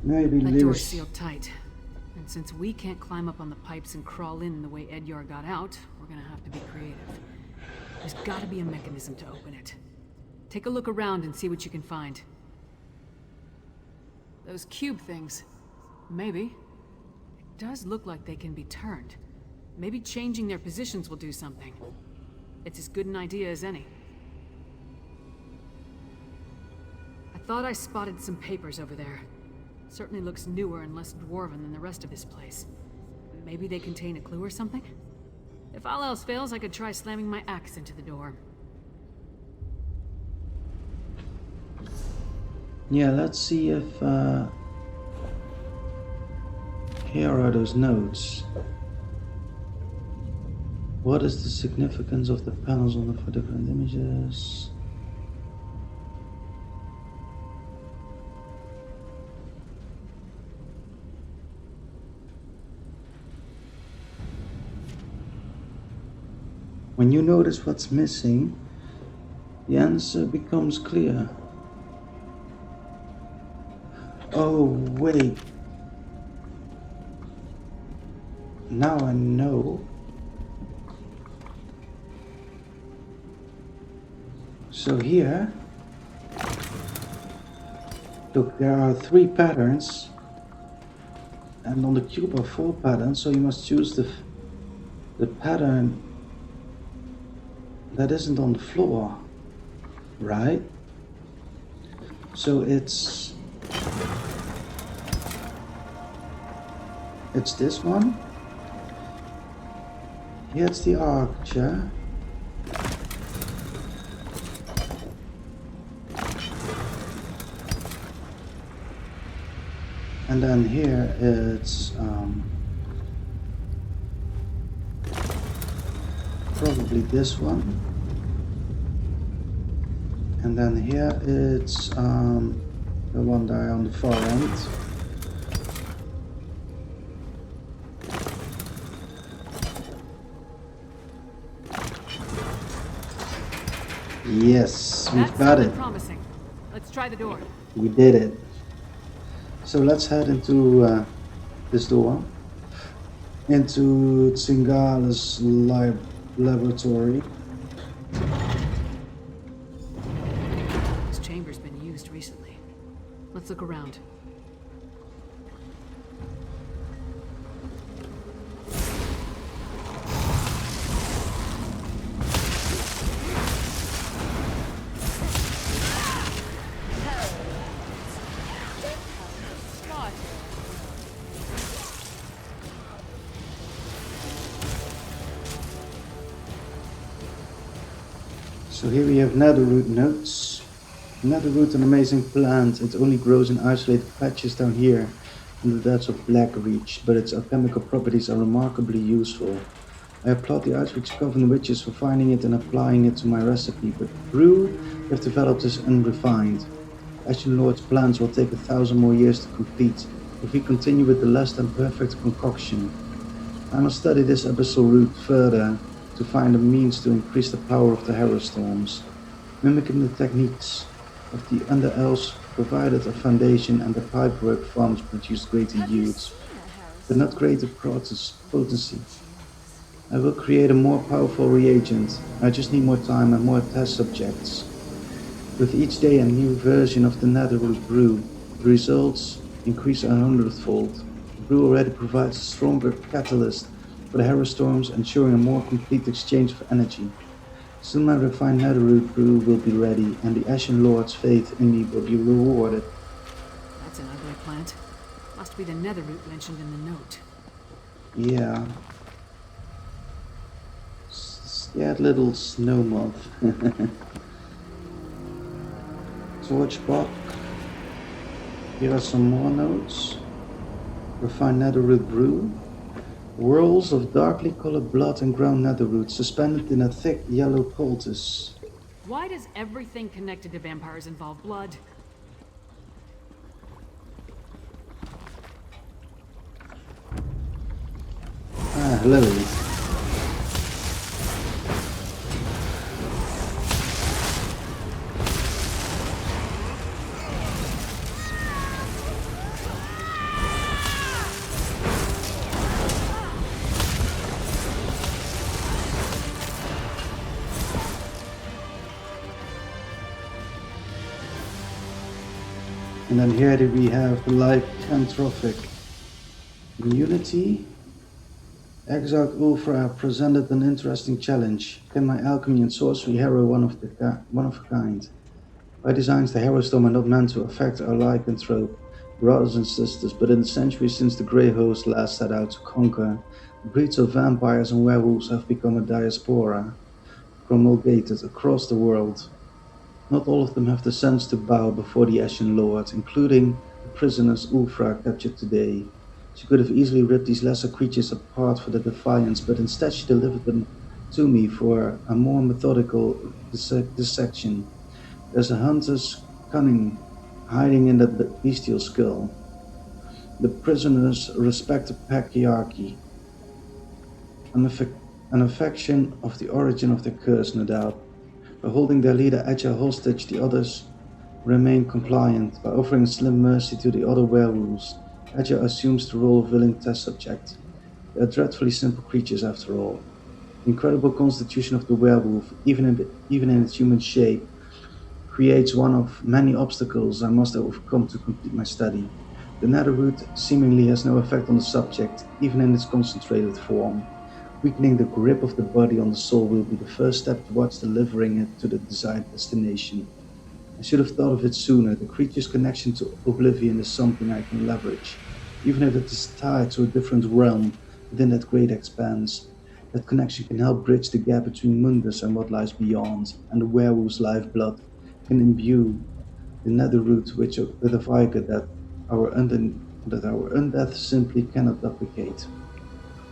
Maybe that Lear's... door's sealed tight. And since we can't climb up on the pipes and crawl in the way Edyar got out, we're gonna have to be creative. There's gotta be a mechanism to open it. Take a look around and see what you can find. Those cube things. Maybe. It does look like they can be turned. Maybe changing their positions will do something. It's as good an idea as any. I thought I spotted some papers over there. Certainly looks newer and less dwarven than the rest of this place. Maybe they contain a clue or something? If all else fails, I could try slamming my axe into the door. Yeah, let's see if... Here are those notes. What is the significance of the panels on the 4 different images? When you notice what's missing, the answer becomes clear. Oh, wait. Now I know. So here, look, there are 3 patterns, and on the cube are 4 patterns, so you must choose the pattern that isn't on the floor, right? So it's this one. Here it's the archer. And then here it's probably this one. And then here it's the one there on the far end. Yes, we've got it. Promising. Let's try the door. We did it. So let's head into this door, into Tsingala's laboratory. This chamber's been used recently. Let's look around. So here we have netherroot notes. Netherroot, an amazing plant. It only grows in isolated patches down here in the depths of Blackreach, but its alchemical properties are remarkably useful. I applaud the Outreach Coven witches for finding it and applying it to my recipe, but brew, we have developed this unrefined. Ashen Lord's plans will take 1,000 more years to complete if we continue with the less than perfect concoction. I must study this abyssal root further to find a means to increase the power of the Harrowstorms. Mimicking the techniques of the Under Elves provided a foundation, and the pipework farms produced greater yields, but not greater potency. I will create a more powerful reagent. I just need more time and more test subjects. With each day a new version of the Netherroot brew, the results increase 100-fold. The brew already provides a stronger catalyst for the Harrowstorms, ensuring a more complete exchange of energy. Soon my refined Netherroot brew will be ready, and the Ashen Lord's faith in me will be rewarded. That's an ugly plant. Must be the Netherroot mentioned in the note. Yeah. Scared little snow moth. Torchbox. Here are some more notes. Refined Netherroot brew. Whirls of darkly colored blood and ground netherroot suspended in a thick yellow poultice. Why does everything connected to vampires involve blood? hello. And then here we have the lycanthropic immunity. Exarch Ulfra presented an interesting challenge. Can my alchemy and sorcery harrow one of a kind? By design, the Harrow Storm are not meant to affect our lycanthrope brothers and sisters, but in the centuries since the Grey Host last set out to conquer, the breeds of vampires and werewolves have become a diaspora, promulgated across the world. Not all of them have the sense to bow before the Ashen Lord, including the prisoners Ulfra captured today. She could have easily ripped these lesser creatures apart for the Defiance, but instead she delivered them to me for a more methodical dissection. There's a hunter's cunning hiding in that bestial skull. The prisoners respect the patriarchy, an affection of the origin of their curse, no doubt. By holding their leader Edja hostage, the others remain compliant. By offering slim mercy to the other werewolves, Edja assumes the role of willing test subject. They are dreadfully simple creatures after all. The incredible constitution of the werewolf, even in its human shape, creates one of many obstacles I must overcome to complete my study. The netherroot seemingly has no effect on the subject, even in its concentrated form. Weakening the grip of the body on the soul will be the first step towards delivering it to the desired destination. I should have thought of it sooner. The creature's connection to oblivion is something I can leverage, even if it is tied to a different realm within that great expanse. That connection can help bridge the gap between Mundus and what lies beyond, and the werewolf's lifeblood can imbue the netherroot with a vigor that our undeath simply cannot duplicate.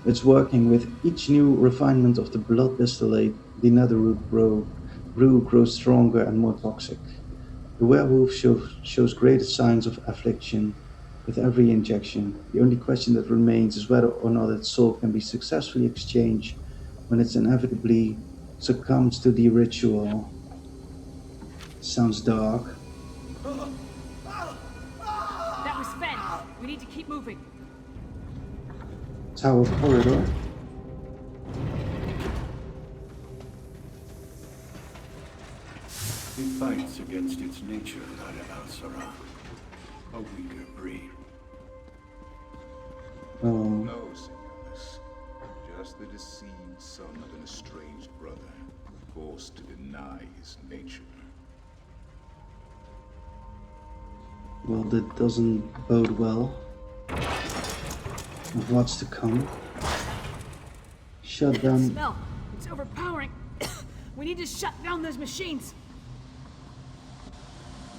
It's working with each new refinement of the blood distillate, the netherroot brew grows stronger and more toxic. The werewolf shows greater signs of affliction with every injection. The only question that remains is whether or not its soul can be successfully exchanged when it inevitably succumbs to the ritual. Sounds dark. That was Fen. We need to keep moving. Tower corridor. It fights against its nature, Lada Al-Sara. A weaker breed. Oh. No, Sinus. Just the deceived son of an estranged brother, forced to deny his nature. Well, that doesn't bode well of what's to come. Shut down. Smell. It's overpowering. We need to shut down those machines.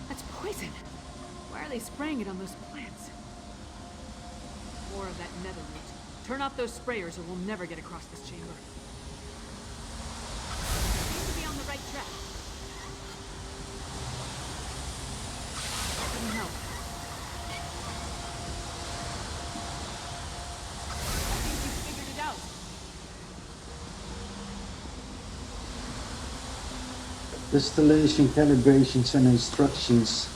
That's poison. Why are they spraying it on those plants? More of that netherroot. Turn off those sprayers or we'll never get across this chamber. We seem to be on the right track. Couldn't help. I think you figured it out. Distillation calibrations and instructions.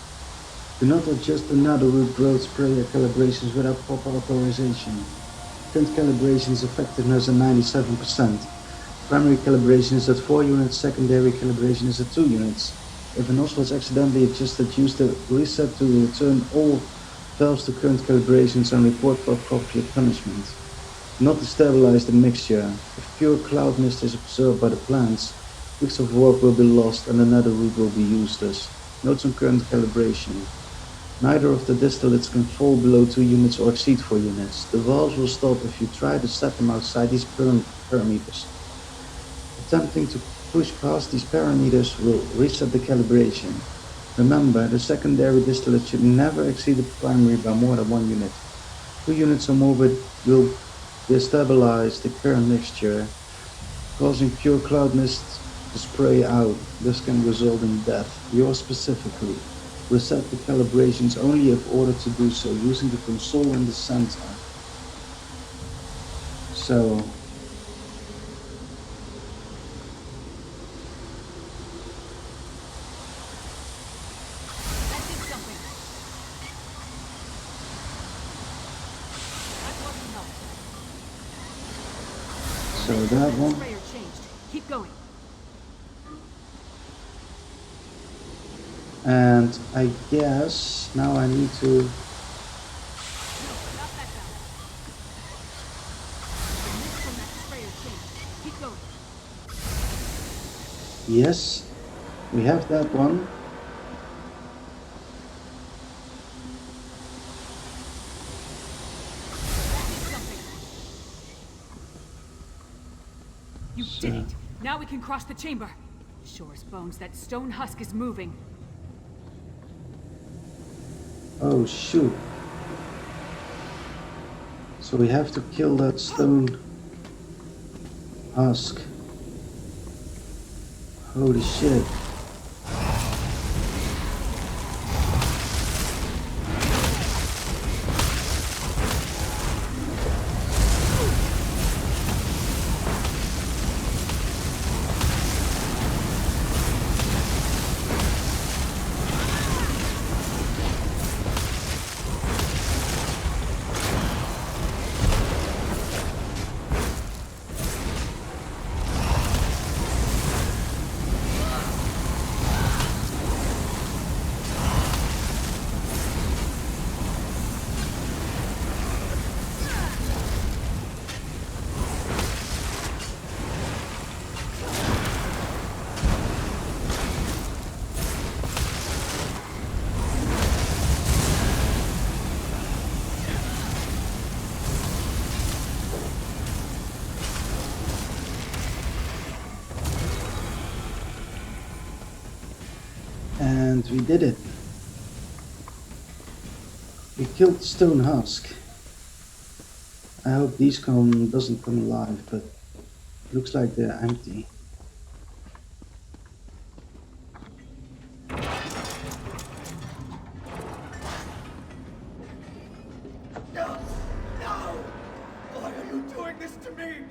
Do not adjust the netherroot growth sprayer calibrations without proper authorization. Current calibration is effectiveness at 97%. Primary calibration is at 4 units, secondary calibration is at 2 units. If a nozzle is accidentally adjusted, use the reset to return all valves to current calibrations and report for appropriate punishment. Do not destabilize the mixture. If pure cloud mist is observed by the plants, weeks of work will be lost and the netherroot will be useless. Notes on current calibration. Neither of the distillates can fall below 2 units or exceed 4 units. The valves will stop if you try to set them outside these parameters. Attempting to push past these parameters will reset the calibration. Remember, the secondary distillate should never exceed the primary by more than 1 unit. 2 units or more will destabilize the current mixture, causing pure cloud mist to spray out. This can result in death. Yours specifically. Reset the calibrations only if ordered to do so, using the console in the center. So, So that one. Sprayer changed. Keep going. And I guess now I need to. Yes, we have that one. You did it. Now we can cross the chamber. Sure as bones, that stone husk is moving. Oh shoot. So we have to kill that stone husk. Holy shit. And we did it. We killed the stone husk. I hope these doesn't come alive, but looks like they're empty. No! No! Why are you doing this to me?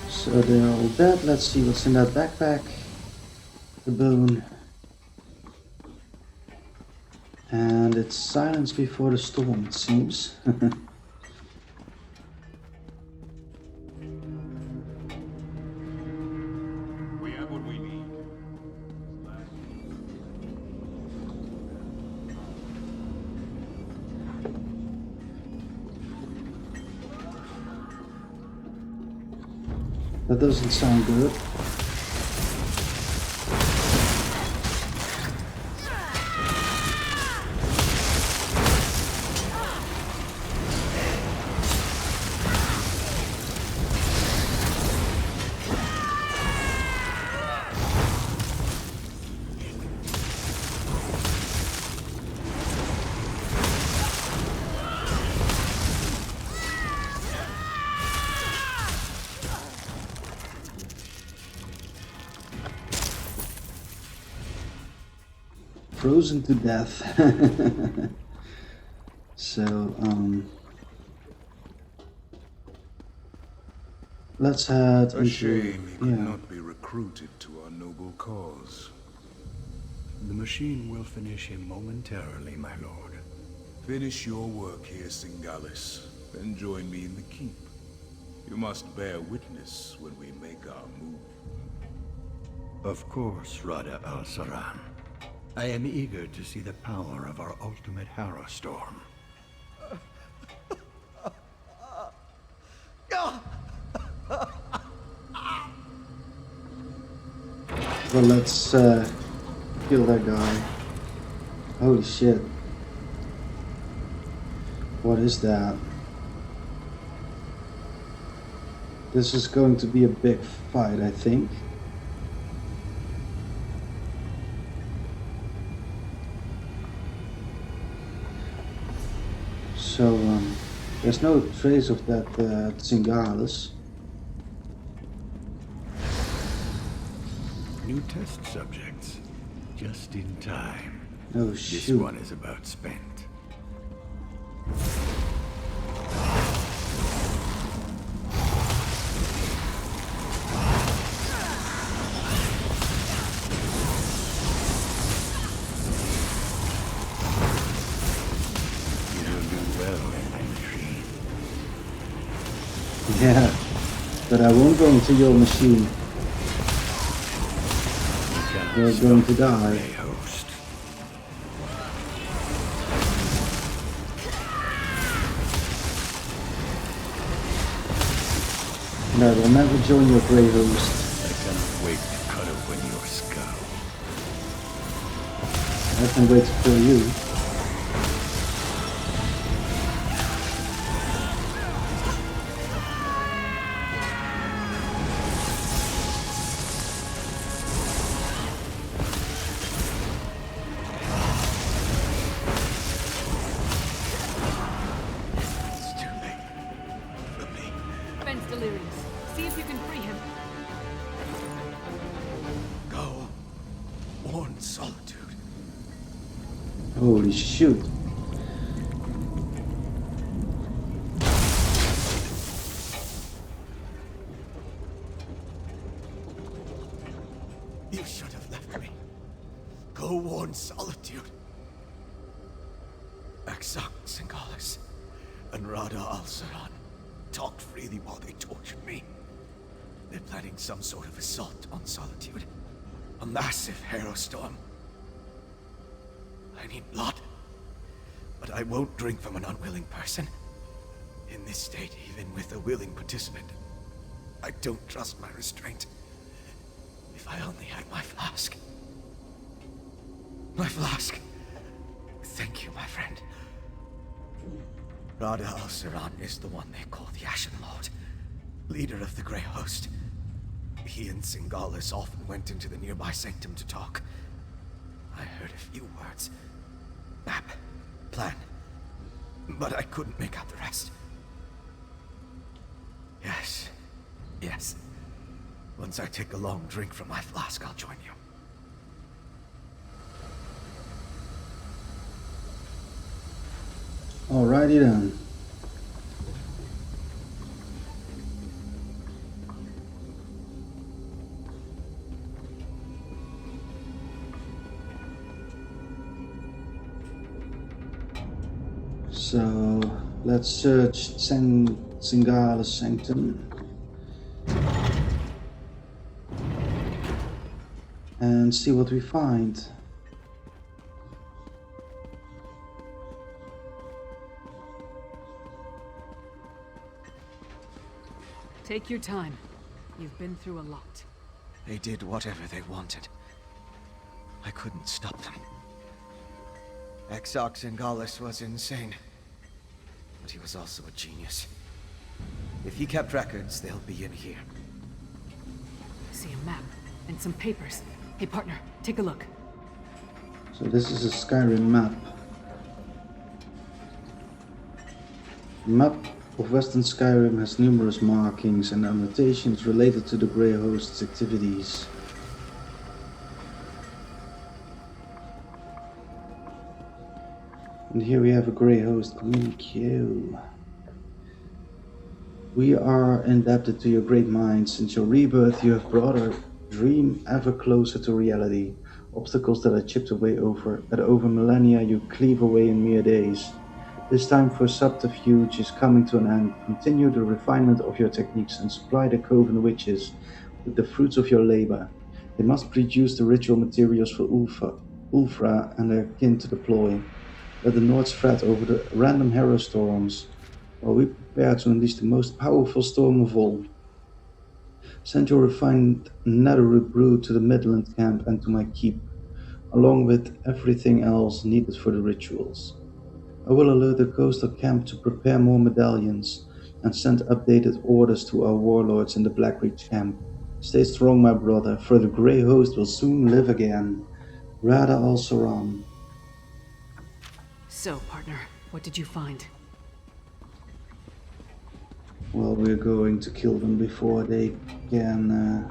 So they're all dead. Let's see what's in that backpack. The bone. And it's silence before the storm, it seems. We have what we need. That doesn't sound good. Frozen to death. So, let's head A into... shame he could yeah. not be recruited to our noble cause. The machine will finish him momentarily, my lord. Finish your work here, Singalis, then join me in the keep. You must bear witness when we make our move. Of course, Rada al-Saran. I am eager to see the power of our ultimate Harrow Storm. Well, let's kill that guy. Holy shit. What is that? This is going to be a big fight, I think. So, there's no trace of that Tsingalis. New test subjects. Just in time. Oh, This shoot. one is about spent. You'll do well in my machine. Yeah, but I won't go into your machine. You're going to die. Host. And I will never join your Grey Host. I cannot wait to cut open your skull. I can wait to kill you. Ben's delirious. See if you can free him. Go. Warn solitude. Holy shoot. You should have left me. Go warn solitude. Exarch Singalis and Rada al-Saran talked freely while they tortured me. They're planning some sort of assault on Solitude. A massive Harrow Storm. I need blood, but I won't drink from an unwilling person. In this state, even with a willing participant, I don't trust my restraint. If I only had my flask. My flask. Thank you, my friend. Rada al-Saran is the one they call the Ashen Lord, leader of the Grey Host. He and Singalis often went into the nearby sanctum to talk. I heard a few words. Map. Plan. But I couldn't make out the rest. Yes. Yes. Once I take a long drink from my flask, I'll join you. Alrighty then. So let's search Singalis Sanctum and see what we find. Take your time. You've been through a lot. They did whatever they wanted. I couldn't stop them. Exarch Singalis was insane. But he was also a genius. If he kept records, they'll be in here. I see a map and some papers. Hey partner, take a look. So this is a Skyrim map. The map of Western Skyrim has numerous markings and annotations related to the Grey Host's activities. And here we have a Grey Host communique. We are indebted to your great mind. Since your rebirth, you have brought our dream ever closer to reality. Obstacles that I chipped away that over millennia you cleave away in mere days. This time for subterfuge is coming to an end. Continue the refinement of your techniques and supply the coven witches with the fruits of your labor. They must produce the ritual materials for Ulfra and their kin to deploy. Let the Nords fret over the random hero storms, while we prepare to unleash the most powerful storm of all. Send your refined netherroot brew to the Midland camp and to my keep, along with everything else needed for the rituals. I will alert the coastal camp to prepare more medallions and send updated orders to our warlords in the Blackreach camp. Stay strong, my brother, for the Grey Host will soon live again. Rada al Saran. So, partner, what did you find? Well, we're going to kill them before they can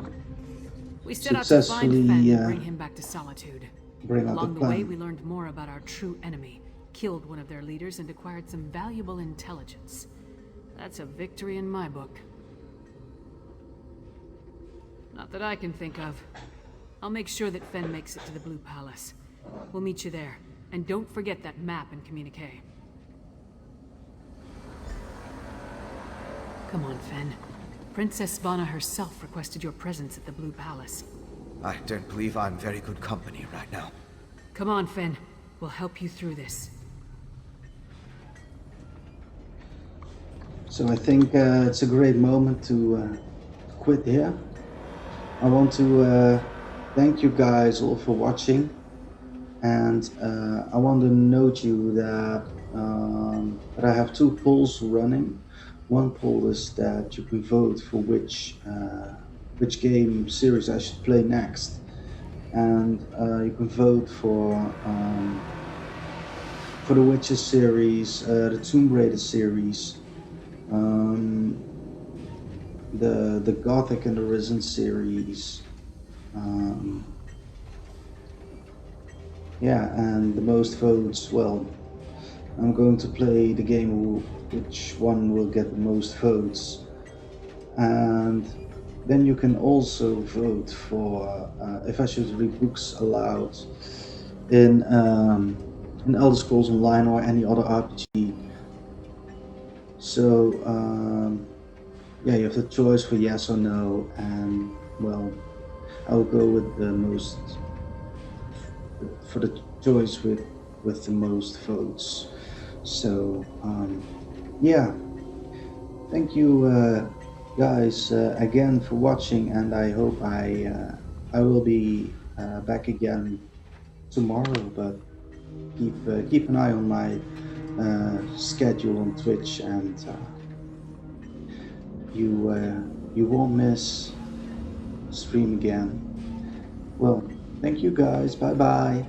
We set out to find Fen and bring him back to Solitude. bring out Along the the way, plan. we learned more about our true enemy, killed one of their leaders, and acquired some valuable intelligence. That's a victory in my book. Not that I can think of. I'll make sure that Fen makes it to the Blue Palace. We'll meet you there. And don't forget that map and communique. Come on, Fen. Princess Svana herself requested your presence at the Blue Palace. I don't believe I'm very good company right now. Come on, Fen. We'll help you through this. So I think it's a great moment to quit here. I want to thank you guys all for watching, and I want to note you that I have two polls running. One poll is that you can vote for which game series I should play next, and you can vote for the Witcher series, the Tomb Raider series, the Gothic and the Risen series, yeah, and the most votes. Well, I'm going to play the game which one will get the most votes, and then you can also vote for if I should read books aloud in Elder Scrolls Online or any other RPG. So yeah, you have the choice for yes or no, and well, I'll go with the most for the choice with the most votes. So yeah, thank you guys again for watching, and I hope I will be back again tomorrow, but keep an eye on my schedule on Twitch, and you won't miss stream again. Well, thank you guys. Bye bye.